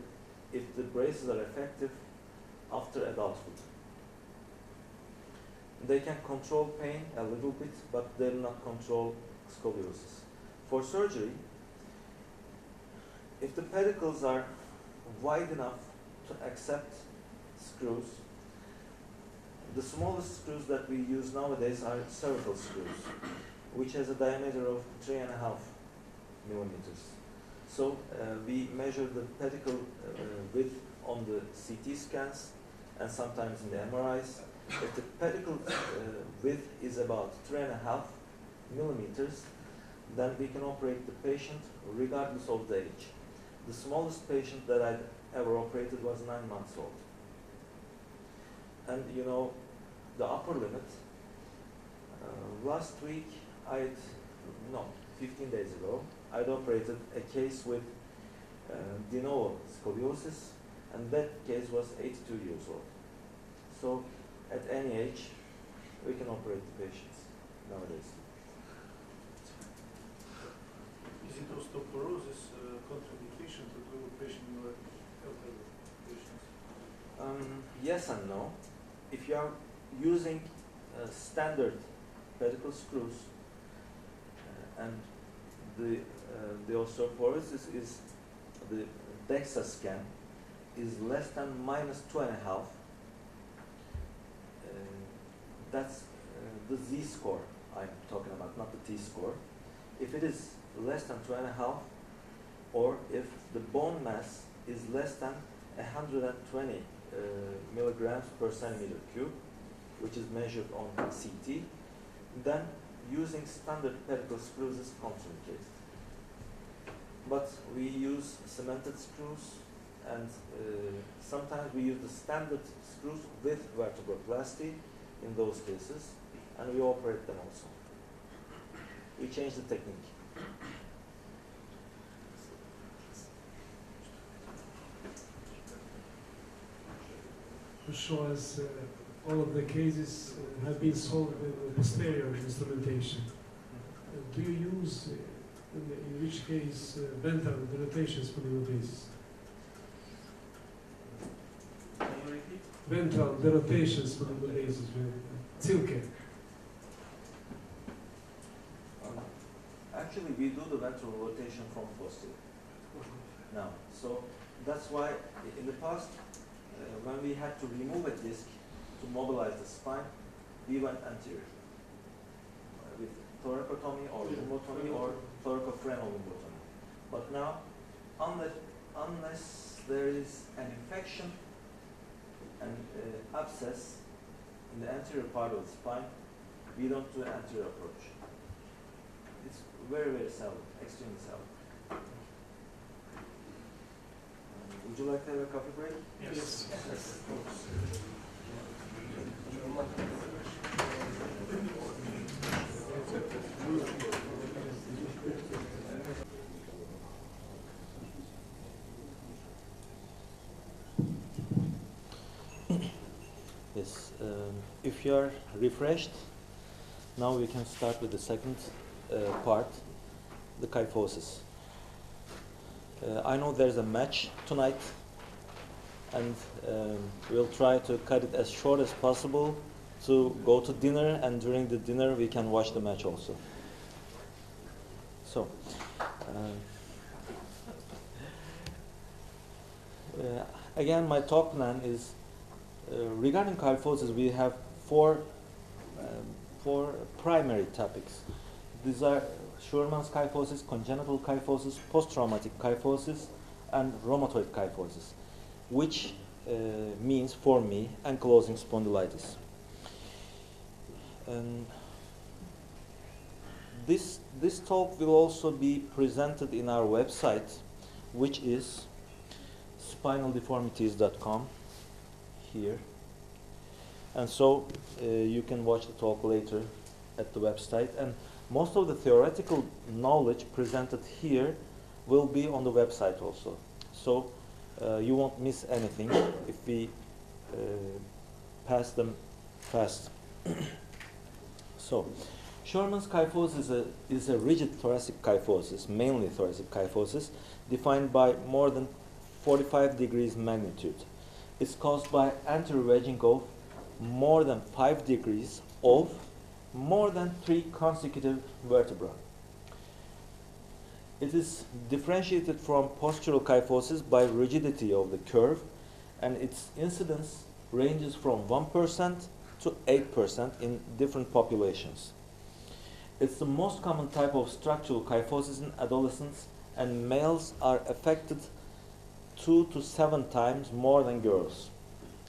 if the braces are effective after adulthood. They can control pain a little bit, but they'll not control scoliosis. For surgery, if the pedicles are wide enough to accept screws, the smallest screws that we use nowadays are cervical screws, which has a diameter of 3.5 millimeters. So we measure the pedicle width on the CT scans and sometimes in the MRIs. If the pedicle width is about 3.5 millimeters, then we can operate the patient regardless of the age. The smallest patient that I'd ever operated was 9 months old. And you know, the upper limit, last week, 15 days ago, I'd operated a case with de novo scoliosis, and that case was 82 years old. So at any age, we can operate the patients nowadays. Is it osteoporosis contraindication to do patient elderly patients? Yes and no. If you are using standard pedicle screws and the osteoporosis is the DEXA scan is less than -2.5, that's the Z-score I'm talking about, not the T-score. If it is less than 2.5, or if the bone mass is less than 120 milligrams per centimeter cube, which is measured on CT, then using standard pedicle screws is contraindicated. But we use cemented screws, and sometimes we use the standard screws with vertebroplasty in those cases, and we operate them also. We change the technique. Show us all of the cases have been solved with posterior instrumentation. Do you use, in which case, ventral dilatations for the basis? Can you repeat? Ventral dilatations for the basis, Tilke. Actually, we do the ventral rotation from posterior now. So that's why in the past, when we had to remove a disc to mobilize the spine, we went anterior with thoracotomy or lumbotomy or thoracofrenal lumbotomy. But now, unless there is an infection and abscess in the anterior part of the spine, we don't do an anterior approach. It's very, very seldom, extremely seldom. Would you like to have a coffee break? Yes. Yes. if you are refreshed, now we can start with the second part, the kyphosis. I know there's a match tonight, and we'll try to cut it as short as possible to go to dinner, and during the dinner we can watch the match also. So, again, my talk plan is regarding kyphosis. We have four primary topics. These are Scheuermann's kyphosis, congenital kyphosis, post-traumatic kyphosis, and rheumatoid kyphosis, which means for me ankylosing spondylitis. This talk will also be presented in our website, which is spinaldeformities.com here. And so you can watch the talk later at the website. And most of the theoretical knowledge presented here will be on the website also. So you won't miss anything if we pass them fast. So, Scheuermann's kyphosis is a rigid thoracic kyphosis, mainly thoracic kyphosis, defined by more than 45 degrees magnitude. It's caused by anterior wedging of more than 5 degrees of more than 3 consecutive vertebrae. It is differentiated from postural kyphosis by rigidity of the curve, and its incidence ranges from 1% to 8% in different populations. It's the most common type of structural kyphosis in adolescents, and males are affected 2 to 7 times more than girls.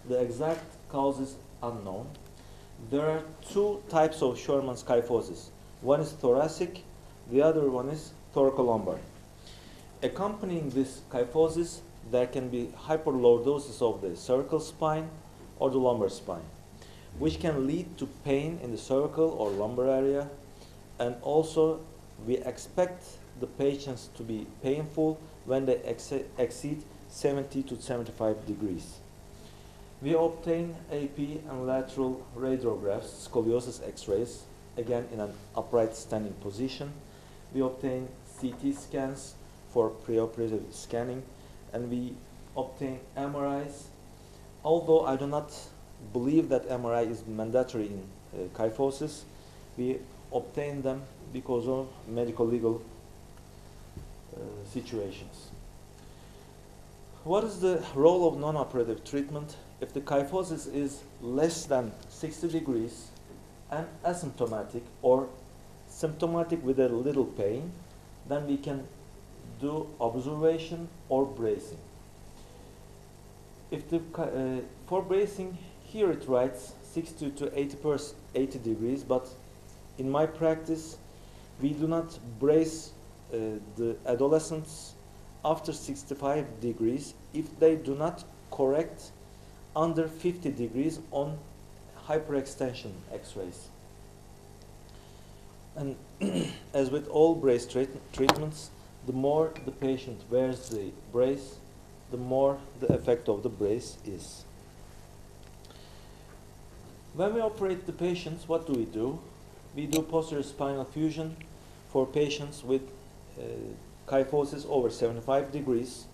The exact cause is unknown. There are 2 types of Scheuermann's kyphosis. One is thoracic, the other one is thoracolumbar. Accompanying this kyphosis, there can be hyperlordosis of the cervical spine or the lumbar spine, which can lead to pain in the cervical or lumbar area, and also we expect the patients to be painful when they exceed 70 to 75 degrees. We obtain AP and lateral radiographs, scoliosis x-rays, again in an upright standing position. We obtain CT scans for preoperative scanning, and we obtain MRIs. Although I do not believe that MRI is mandatory in kyphosis, we obtain them because of medical legal situations. What is the role of non-operative treatment? If the kyphosis is less than 60 degrees and asymptomatic or symptomatic with a little pain, then we can do observation or bracing. If the for bracing, here it writes 60 to 80 degrees, but in my practice, we do not brace the adolescents after 65 degrees if they do not correct under 50 degrees on hyperextension x-rays. And as with all brace treatments, the more the patient wears the brace, the more the effect of the brace is. When we operate the patients, what do? We do posterior spinal fusion for patients with kyphosis over 75 degrees.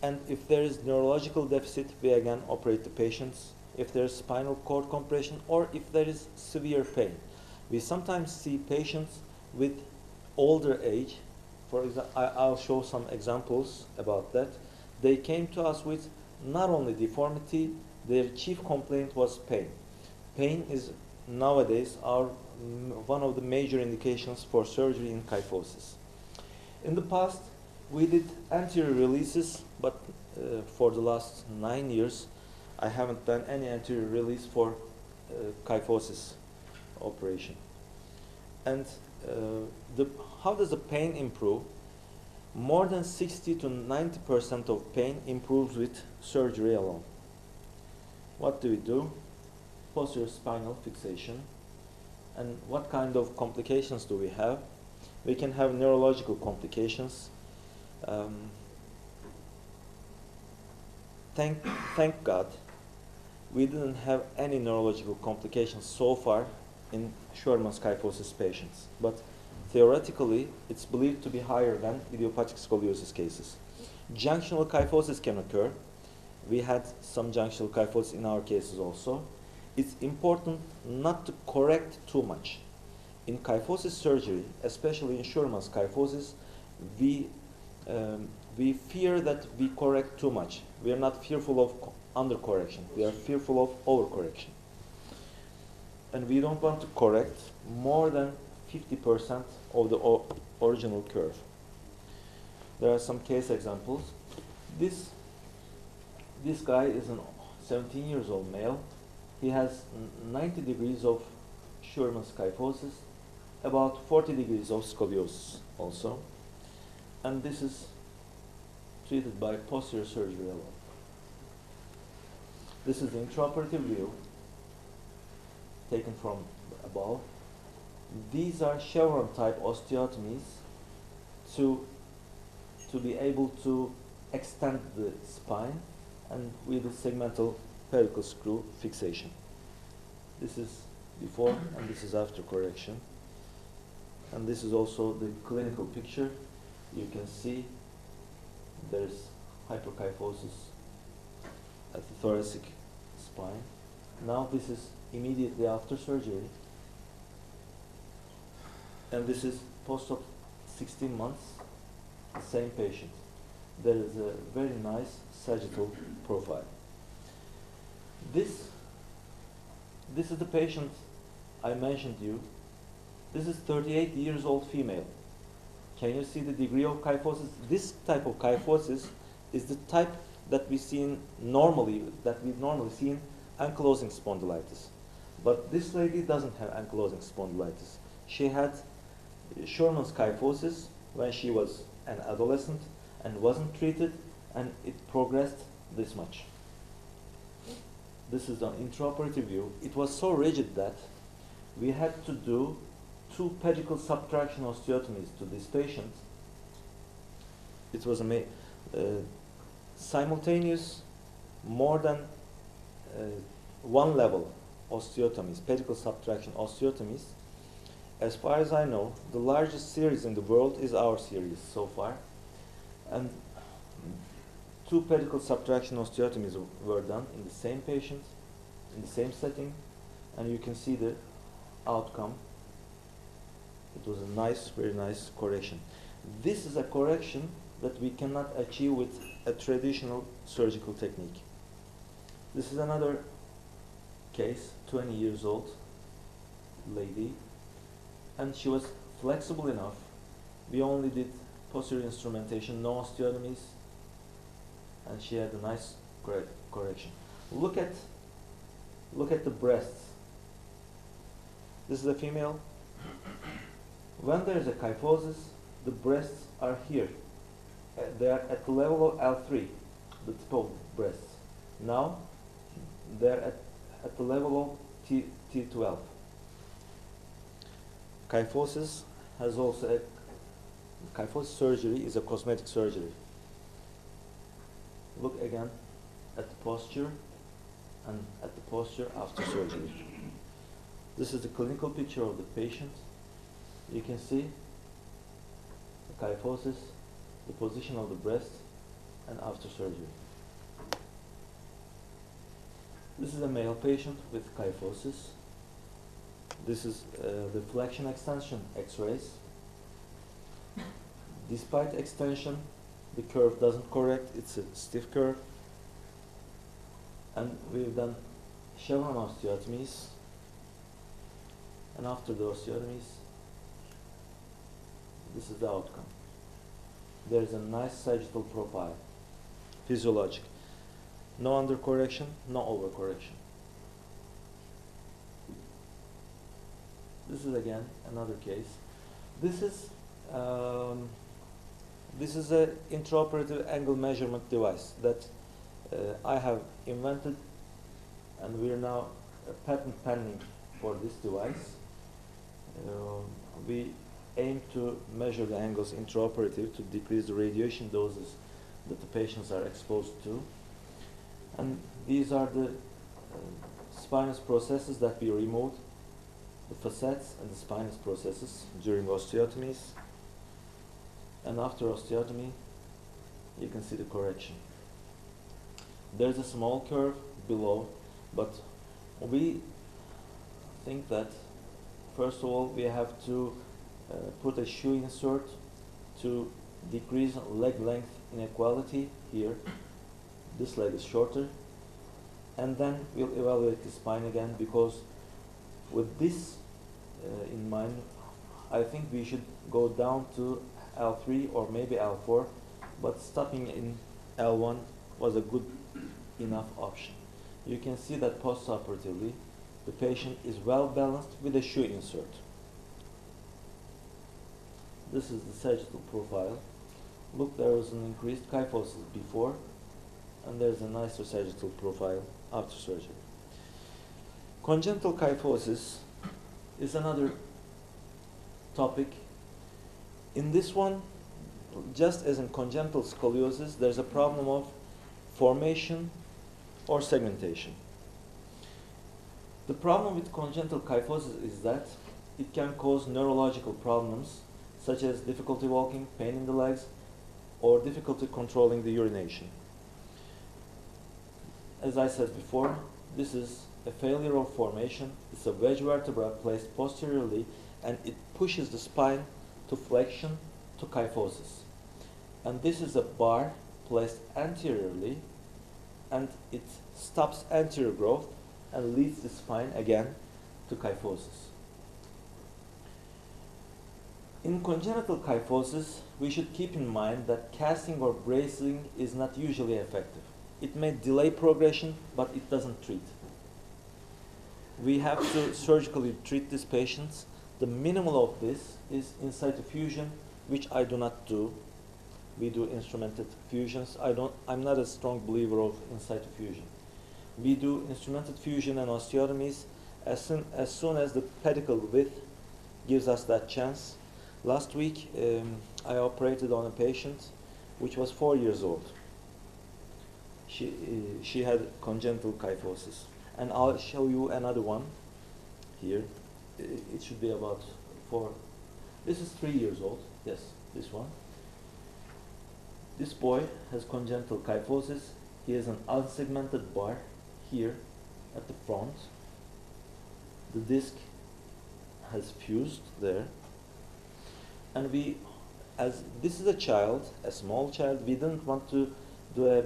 And if there is neurological deficit, we again operate the patients. If there is spinal cord compression or if there is severe pain. We sometimes see patients with older age. For example, I'll show some examples about that. They came to us with not only deformity, their chief complaint was pain. Pain is nowadays one of the major indications for surgery in kyphosis. In the past, we did anterior releases, but for the last 9 years, I haven't done any anterior release for kyphosis operation. And how does the pain improve? More than 60 to 90% of pain improves with surgery alone. What do? Posterior spinal fixation. And what kind of complications do we have? We can have neurological complications. Thank God, we didn't have any neurological complications so far in Scheuermann's kyphosis patients. But theoretically, it's believed to be higher than idiopathic scoliosis cases. Junctional kyphosis can occur. We had some junctional kyphosis in our cases also. It's important not to correct too much. In kyphosis surgery, especially in Scheuermann's kyphosis, we fear that we correct too much. We are not fearful of undercorrection. We are fearful of overcorrection. And we don't want to correct more than 50% of the original curve. There are some case examples. This guy is a 17 years old male. He has 90 degrees of Scheuermann's kyphosis, about 40 degrees of scoliosis also. And this is treated by posterior surgery alone. This is the intraoperative view taken from above. These are chevron type osteotomies to be able to extend the spine and with the segmental pedicle screw fixation. This is before and this is after correction. And this is also the clinical picture. You can see there's hyperkyphosis at the thoracic spine. Now this is immediately after surgery. And this is post-op 16 months, the same patient. There is a very nice sagittal profile. This is the patient I mentioned to you. This is 38 years old female. Can you see the degree of kyphosis? This type of kyphosis is the type that we've normally see in ankylosing spondylitis. But this lady doesn't have ankylosing spondylitis. She had Scheuermann's kyphosis when she was an adolescent and wasn't treated, and it progressed this much. This is an intraoperative view. It was so rigid that we had to do 2 pedicle subtraction osteotomies to this patient. It was a simultaneous, more than 1 level osteotomies, pedicle subtraction osteotomies. As far as I know, the largest series in the world is our series so far. And 2 pedicle subtraction osteotomies were done in the same patient, in the same setting, and you can see the outcome. It was a nice, very nice correction. This is a correction that we cannot achieve with a traditional surgical technique. This is another case, 20 years old lady, and she was flexible enough. We only did posterior instrumentation, no osteotomies, and she had a nice correction. Look at the breasts. This is a female. When there is a kyphosis, the breasts are here. They are at the level of L3, the tip of the breasts. Now, they're at the level of T12. Kyphosis has also kyphosis surgery is a cosmetic surgery. Look again at the posture and at the posture after surgery. This is the clinical picture of the patient. You can see the kyphosis, the position of the breast, and after surgery. This is a male patient with kyphosis. This is the flexion extension x-rays. Despite extension, the curve doesn't correct, it's a stiff curve. And we've done chevron osteotomies. And after the osteotomies, this is the outcome. There is a nice sagittal profile, physiologic. No undercorrection, no overcorrection. This is again another case. This is a intraoperative angle measurement device that I have invented, and we are now patent pending for this device. We aim to measure the angles intraoperative to decrease the radiation doses that the patients are exposed to. And these are the spinous processes that we removed, the facets and the spinous processes during osteotomies. And after osteotomy, you can see the correction. There's a small curve below, but we think that first of all we have to put a shoe insert to decrease leg length inequality here. This leg is shorter, and then we'll evaluate the spine again, because with this in mind, I think we should go down to L3 or maybe L4, but stopping in L1 was a good enough option. You can see that postoperatively the patient is well balanced with a shoe insert. This is the sagittal profile. Look, there was an increased kyphosis before, and there's a nicer sagittal profile after surgery. Congenital kyphosis is another topic. In this one, just as in congenital scoliosis, there's a problem of formation or segmentation. The problem with congenital kyphosis is that it can cause neurological problems such as difficulty walking, pain in the legs, or difficulty controlling the urination. As I said before, this is a failure of formation. It's a wedge vertebra placed posteriorly, and it pushes the spine to flexion to kyphosis. And this is a bar placed anteriorly, and it stops anterior growth and leads the spine again to kyphosis. In congenital kyphosis, we should keep in mind that casting or bracing is not usually effective. It may delay progression, but it doesn't treat. We have to surgically treat these patients. The minimal of this is in situ fusion, which I do not do. We do instrumented fusions. I'm not a strong believer of in situ fusion. We do instrumented fusion and osteotomies as soon as the pedicle width gives us that chance. Last week, I operated on a patient which was 4 years old. She had congenital kyphosis. And I'll show you another one here. It should be about 4. This is 3 years old. Yes, this one. This boy has congenital kyphosis. He has an unsegmented bar here at the front. The disc has fused there. And as this is a child, a small child, we didn't want to do a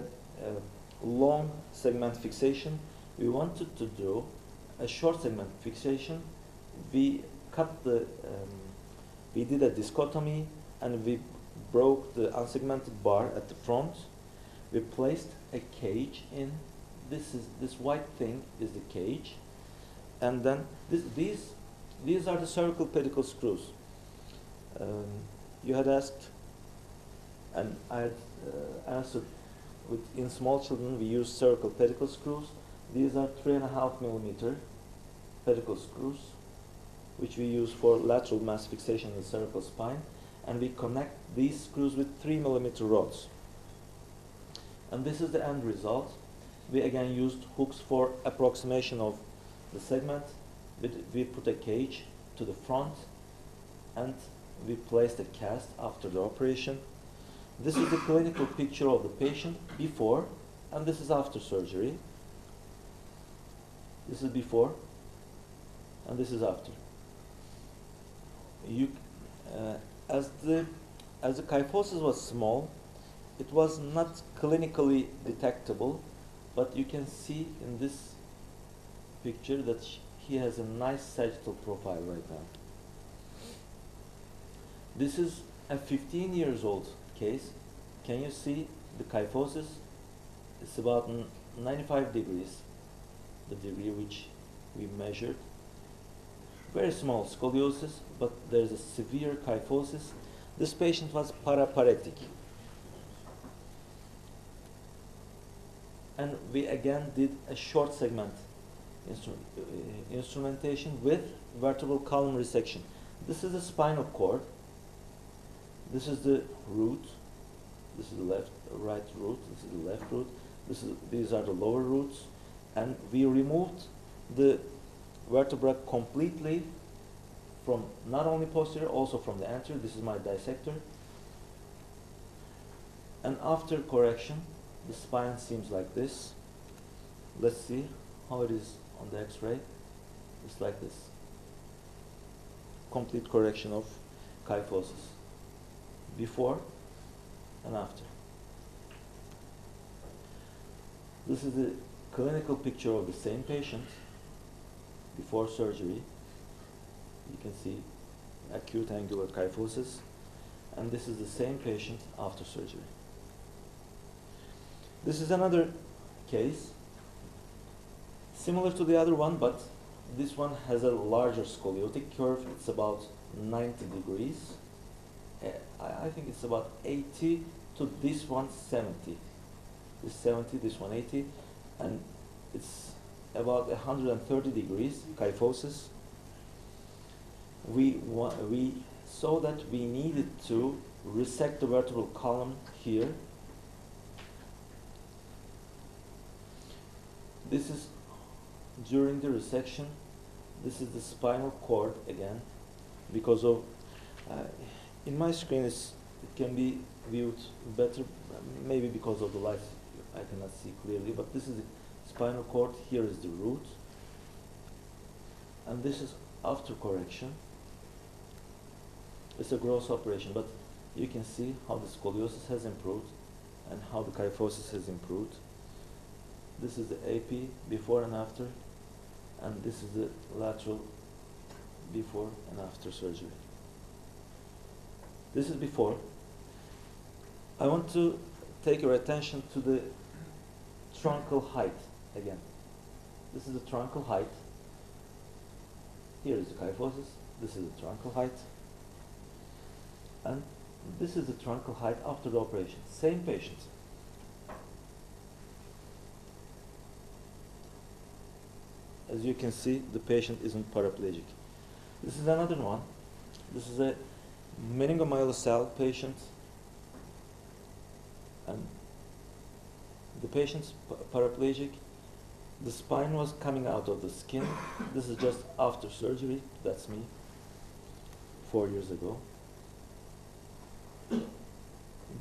long segment fixation. We wanted to do a short segment fixation. We did a discotomy, and we broke the unsegmented bar at the front. We placed a cage in. This white thing is the cage, and then these are the cervical pedicle screws. You had asked, and I had answered. In small children, we use cervical pedicle screws. These are 3.5 millimeter pedicle screws, which we use for lateral mass fixation in the cervical spine, and we connect these screws with 3 millimeter rods. And this is the end result. We again used hooks for approximation of the segment. We put a cage to the front, and we placed a cast after the operation. This is the clinical picture of the patient before, and this is after surgery. This is before, and this is after. As the kyphosis was small, it was not clinically detectable, but you can see in this picture that he has a nice sagittal profile right now. This is a 15 years old case. Can you see the kyphosis? It's about 95 degrees, the degree which we measured. Very small scoliosis, but there's a severe kyphosis. This patient was paraparetic. And we again did a short segment instrumentation with vertebral column resection. This is the spinal cord. This is the root. This is the right root. This is the left root. These are the lower roots. and we removed the vertebra completely from not only posterior, also from the anterior. This is my dissector. And after correction, the spine seems like this. Let's see how it is on the X-ray. It's like this. Complete correction of kyphosis. Before and after. This is the clinical picture of the same patient before surgery. You can see acute angular kyphosis, and this is the same patient after surgery. This is another case, similar to the other one, but this one has a larger scoliotic curve. It's about 90 degrees. I think it's about 80 to this one 70. This 70, this one 80, and it's about 130 degrees kyphosis. We saw that we needed to resect the vertebral column here. This is during the resection. This is the spinal cord again, because of in my screen it can be viewed better, maybe because of the light I cannot see clearly, but this is the spinal cord. Here is the root, and this is after correction. It's a gross operation, but you can see how the scoliosis has improved and how the kyphosis has improved. This is the AP before and after, and this is the lateral before and after surgery. This is before. I want to take your attention to the truncal height again. This is the truncal height. Here is the kyphosis. This is the truncal height. And this is the truncal height after the operation. Same patient. As you can see, the patient isn't paraplegic. This is another one. This is a meningomyelocele patient, and the patient's paraplegic. The spine was coming out of the skin. This is just after surgery. That's me 4 years ago.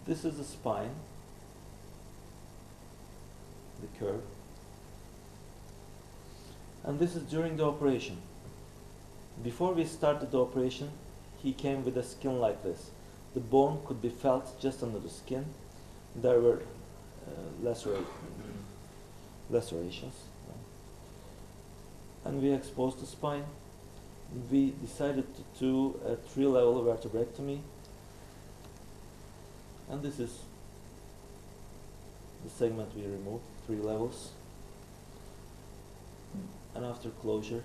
This is the spine, the curve, and this is during the operation. Before we started the operation, he came with a skin like this. The bone could be felt just under the skin. There were lacerations, and we exposed the spine. We decided to do a 3-level vertebrectomy. And this is the segment we removed, 3 levels. And after closure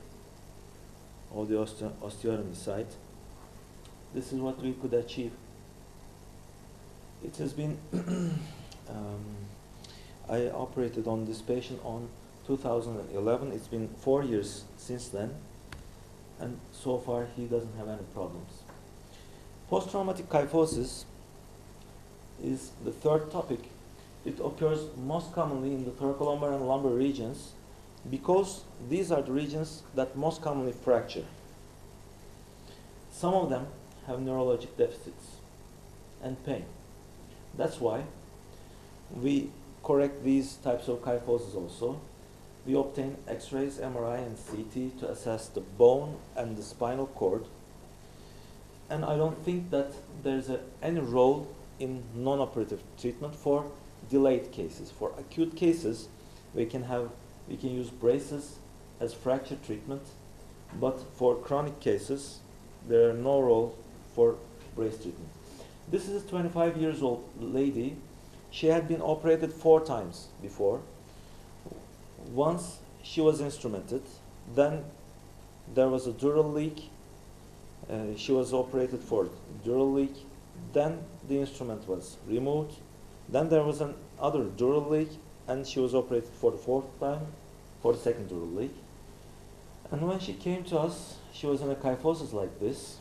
of the osteotomy site, this is what we could achieve. It has been, I operated on this patient on 2011. It's been 4 years since then, and so far he doesn't have any problems. Post-traumatic kyphosis is the third topic. It occurs most commonly in the thoracolumbar and lumbar regions because these are the regions that most commonly fracture. Some of them have neurologic deficits and pain. That's why we correct these types of kyphosis also. We obtain X-rays, MRI, and CT to assess the bone and the spinal cord. And I don't think that there's any role in non-operative treatment for delayed cases. For acute cases, we can use braces as fracture treatment, but for chronic cases, there are no role for brace treatment. This is a 25 years old lady. She had been operated 4 times before. Once she was instrumented, then there was a dural leak. She was operated for dural leak. Then the instrument was removed. Then there was another dural leak, and she was operated for the 4th time, for the second dural leak. And when she came to us, she was in a kyphosis like this,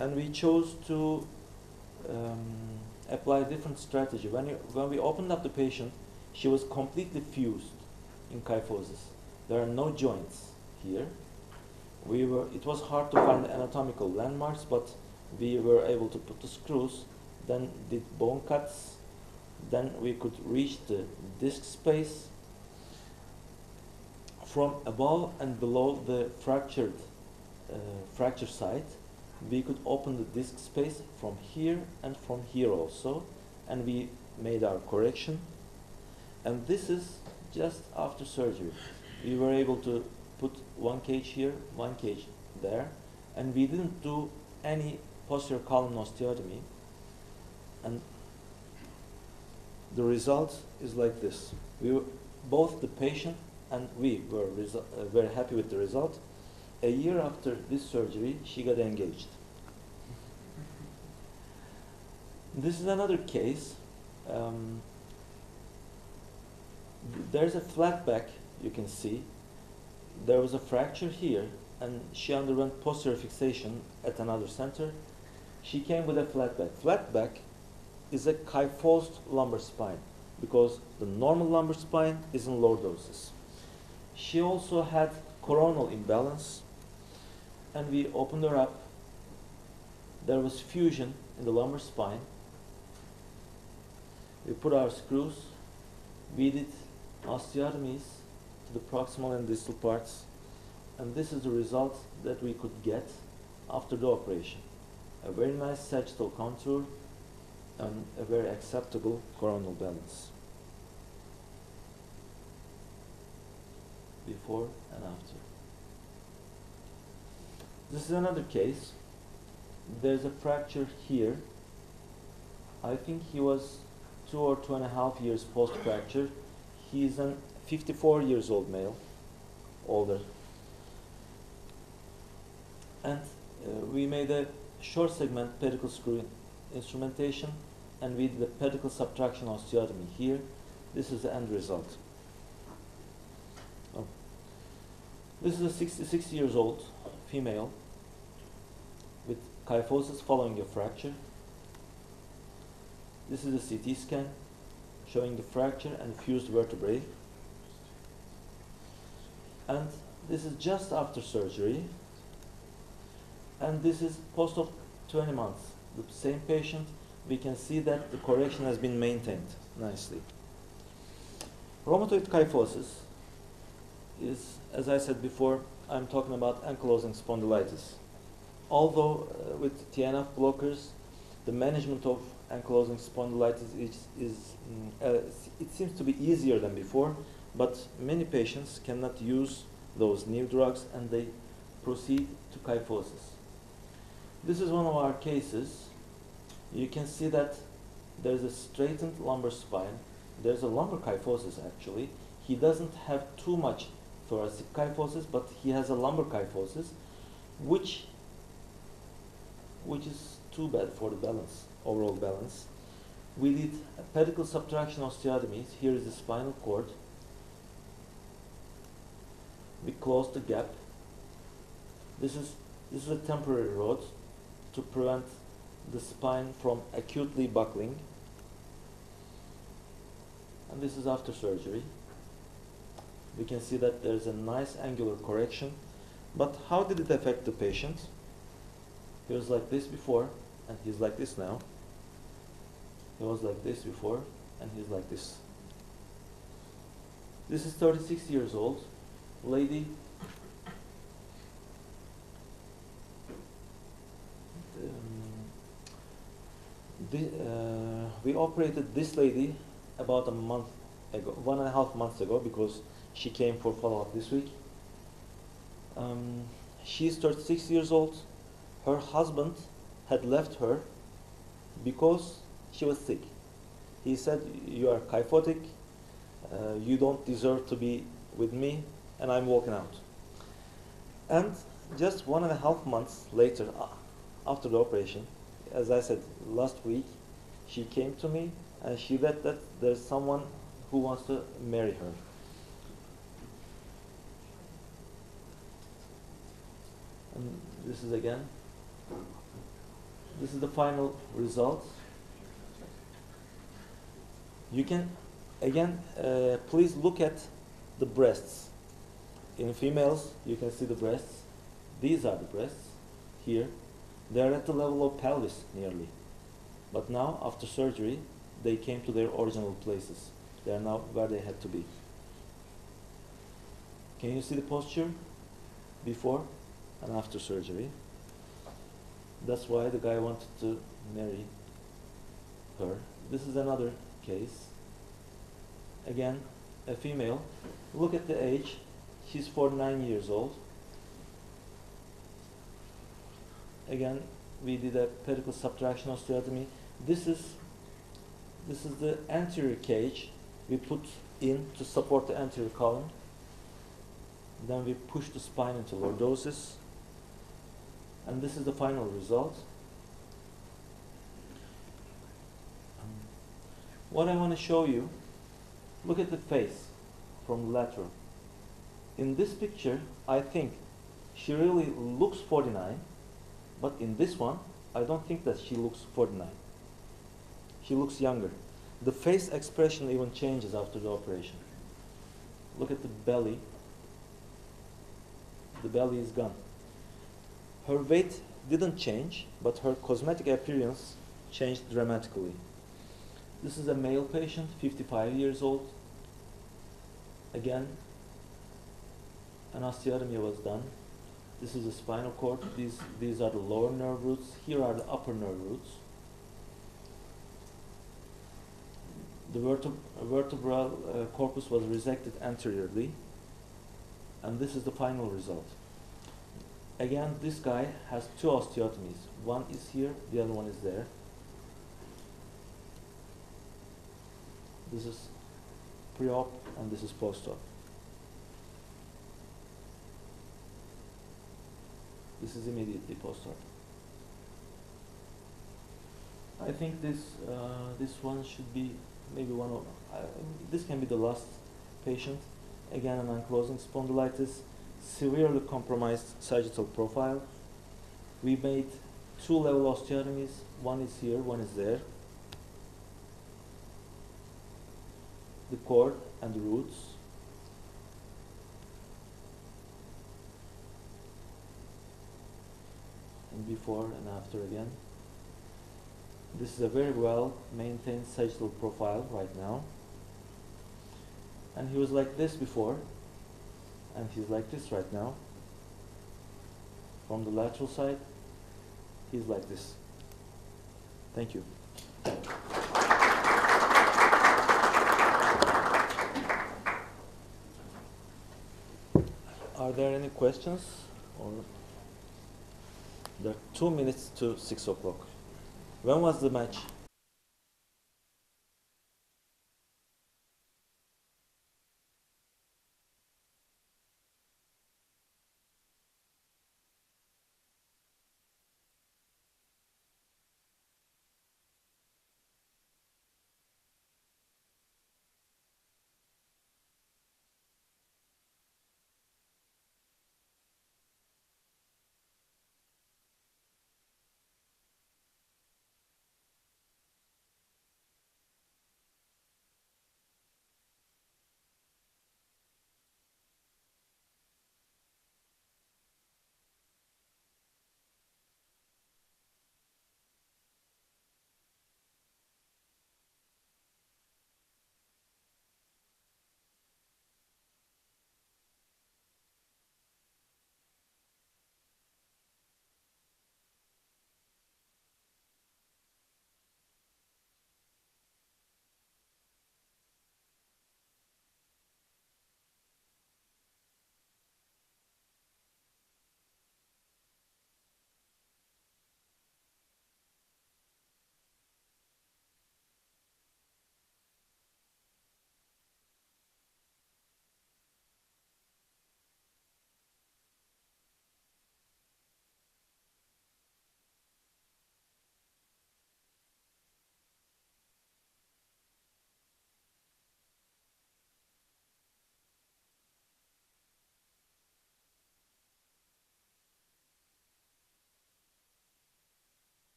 and we chose to apply a different strategy. When we opened up the patient, she was completely fused. in kyphosis. There are no joints here. It was hard to find anatomical landmarks, but we were able to put the screws, then did bone cuts, then we could reach the disc space. From above and below the fracture site, we could open the disc space from here and from here also, and we made our correction. And this is just after surgery. We were able to put one cage here, one cage there, and we didn't do any posterior column osteotomy. And the result is like this. Both the patient and we were very happy with the result. A year after this surgery, she got engaged. This is another case. There's a flat back, you can see. There was a fracture here, and she underwent posterior fixation at another center. She came with a flat back. Flat back is a kyphosed lumbar spine, because the normal lumbar spine is in lordosis. She also had coronal imbalance, and we opened her up. There was fusion in the lumbar spine. We put our screws. We did osteotomies to the proximal and distal parts, and this is the result that we could get after the operation. A very nice sagittal contour and a very acceptable coronal balance. Before and after. This is another case. There's a fracture here. I think he was 2 or 2.5 years post-fracture. He's a 54 years old male, older. And we made a short segment pedicle screw instrumentation, and we did a pedicle subtraction osteotomy here. This is the end result. Oh. This is a 66 years old female with kyphosis following a fracture. This is a CT scan showing the fracture and fused vertebrae. And this is just after surgery. And this is post of 20 months. The same patient, we can see that the correction has been maintained nicely. Rheumatoid kyphosis is, as I said before, I'm talking about ankylosing spondylitis. Although with TNF blockers, the management of ankylosing spondylitis it seems to be easier than before, but many patients cannot use those new drugs and they proceed to kyphosis. This is one of our cases. You can see that there's a straightened lumbar spine. There's a lumbar kyphosis actually. He doesn't have too much thoracic kyphosis, but he has a lumbar kyphosis, which is too bad for the balance, overall balance. We did a pedicle subtraction osteotomies. Here is the spinal cord. We closed the gap. This is a temporary rod to prevent the spine from acutely buckling. And this is after surgery. We can see that there is a nice angular correction. But how did it affect the patient? He was like this before, and he's like this now. He was like this before, and he's like this. This is 36 years old, lady. We operated this lady about a month ago, 1.5 months ago, because she came for follow-up this week. She's 36 years old. Her husband had left her because she was sick. He said, "You are kyphotic, you don't deserve to be with me," and I'm walking out. And just 1.5 months later, after the operation, as I said last week, she came to me and she said that there's someone who wants to marry her. And this is the final result. You can, again, please look at the breasts. In females, you can see the breasts. These are the breasts here. They are at the level of pelvis nearly. But now, after surgery, they came to their original places. They are now where they had to be. Can you see the posture before and after surgery? That's why the guy wanted to marry her. This is another case. Again, a female. Look at the age. She's 49 years old. Again, we did a pedicle subtraction osteotomy. This is the anterior cage we put in to support the anterior column. Then we push the spine into lordosis. And this is the final result. What I want to show you, look at the face from lateral. In this picture, I think she really looks 49, but in this one, I don't think that she looks 49. She looks younger. The face expression even changes after the operation. Look at the belly. The belly is gone. Her weight didn't change, but her cosmetic appearance changed dramatically. This is a male patient, 55 years old. Again, an osteotomy was done. This is the spinal cord. These are the lower nerve roots. Here are the upper nerve roots. The vertebral corpus was resected anteriorly, and this is the final result. Again, this guy has two osteotomies. One is here, the other one is there. This is pre-op and this is post-op. This is immediately post-op. I think this one should be maybe one of, this can be the last patient. Again, an ankylosing spondylitis, severely compromised sagittal profile. We made 2 level osteotomies. One is here, one is there. The cord and the roots. And before and after again. This is a very well maintained sagittal profile right now. And he was like this before, and he's like this right now. From the lateral side, he's like this. Thank you. Are there any questions? Or there are 2 minutes to 6 o'clock. When was the match?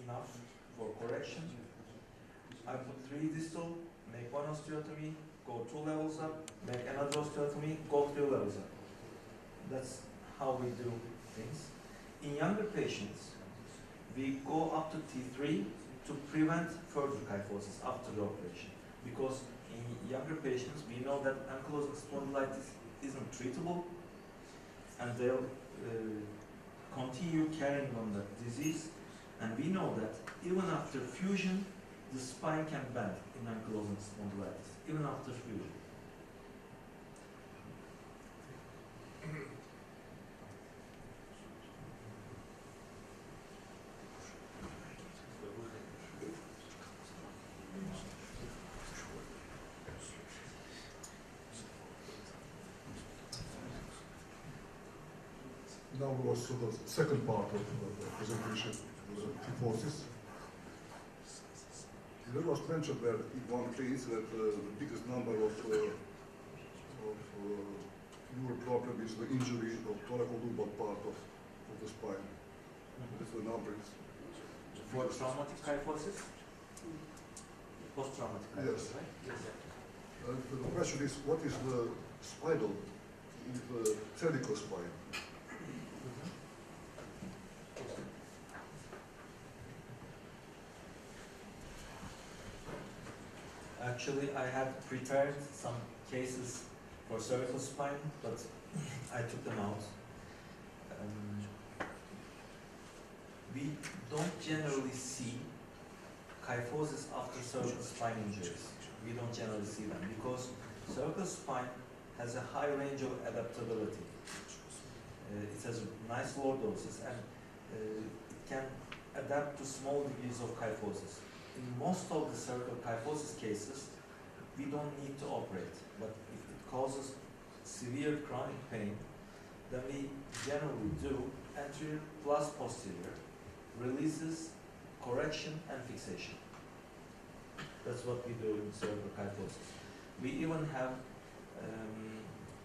enough for correction. I put 3 distal, make 1 osteotomy, go 2 levels up, make another osteotomy, go 3 levels up. That's how we do things. In younger patients, we go up to T3 to prevent further kyphosis after the operation. Because in younger patients, we know that ankylosing spondylitis isn't treatable, and they'll continue carrying on that disease. And we know that even after fusion, the spine can bend in ankylosing spondylitis, even after fusion. Now was the second part of the presentation, the kyphosis. There was mentioned that in one case that the biggest number of neural problem is the injury of thoracolumbar part of the spine. That's the number. For traumatic kyphosis? Post-traumatic kyphosis, Yes. right? Yes. And the question is, what is the spinal in the cervical spine? Actually, I had prepared some cases for cervical spine, but I took them out. We don't generally see kyphosis after cervical spine injuries. We don't generally see them because cervical spine has a high range of adaptability. It has nice lordosis and it can adapt to small degrees of kyphosis. In most of the cervical kyphosis cases, we don't need to operate, but if it causes severe chronic pain, then we generally do anterior plus posterior, releases, correction, and fixation. That's what we do in cervical kyphosis. We even have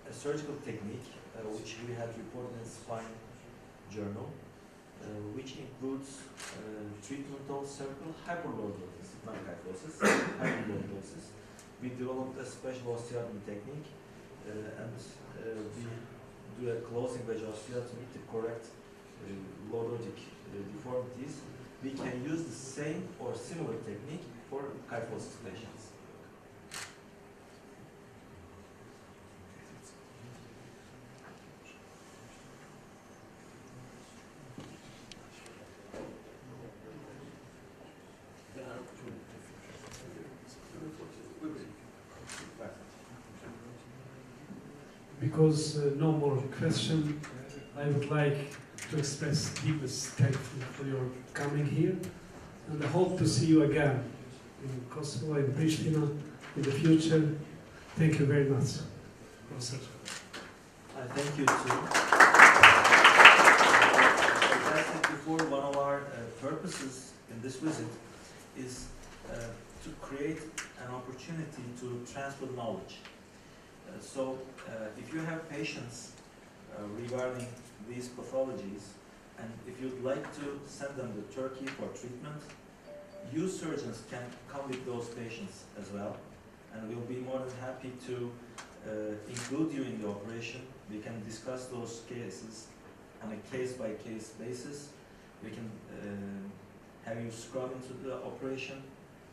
a surgical technique which we had reported in Spine Journal, which includes treatment of cervical hyperlordosis, not kyphosis, hyperlordosis. We developed a special osteotomy technique and we do a closing wedge osteotomy to correct lordotic deformities. We can use the same or similar technique for kyphosis patients. Because no more question, I would like to express deepest thankful for your coming here, and I hope to see you again in Kosovo, in Prishtina, in the future. Thank you very much. I thank you too. As I said before, one of our purposes in this visit is to create an opportunity to transfer knowledge. So if you have patients regarding these pathologies, and if you'd like to send them to Turkey for treatment, you surgeons can come with those patients as well, and we'll be more than happy to include you in the operation. We can discuss those cases on a case-by-case basis. We can have you scrub into the operation,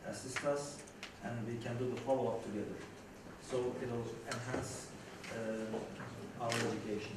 assist us, and we can do the follow-up together. So it'll enhance our education.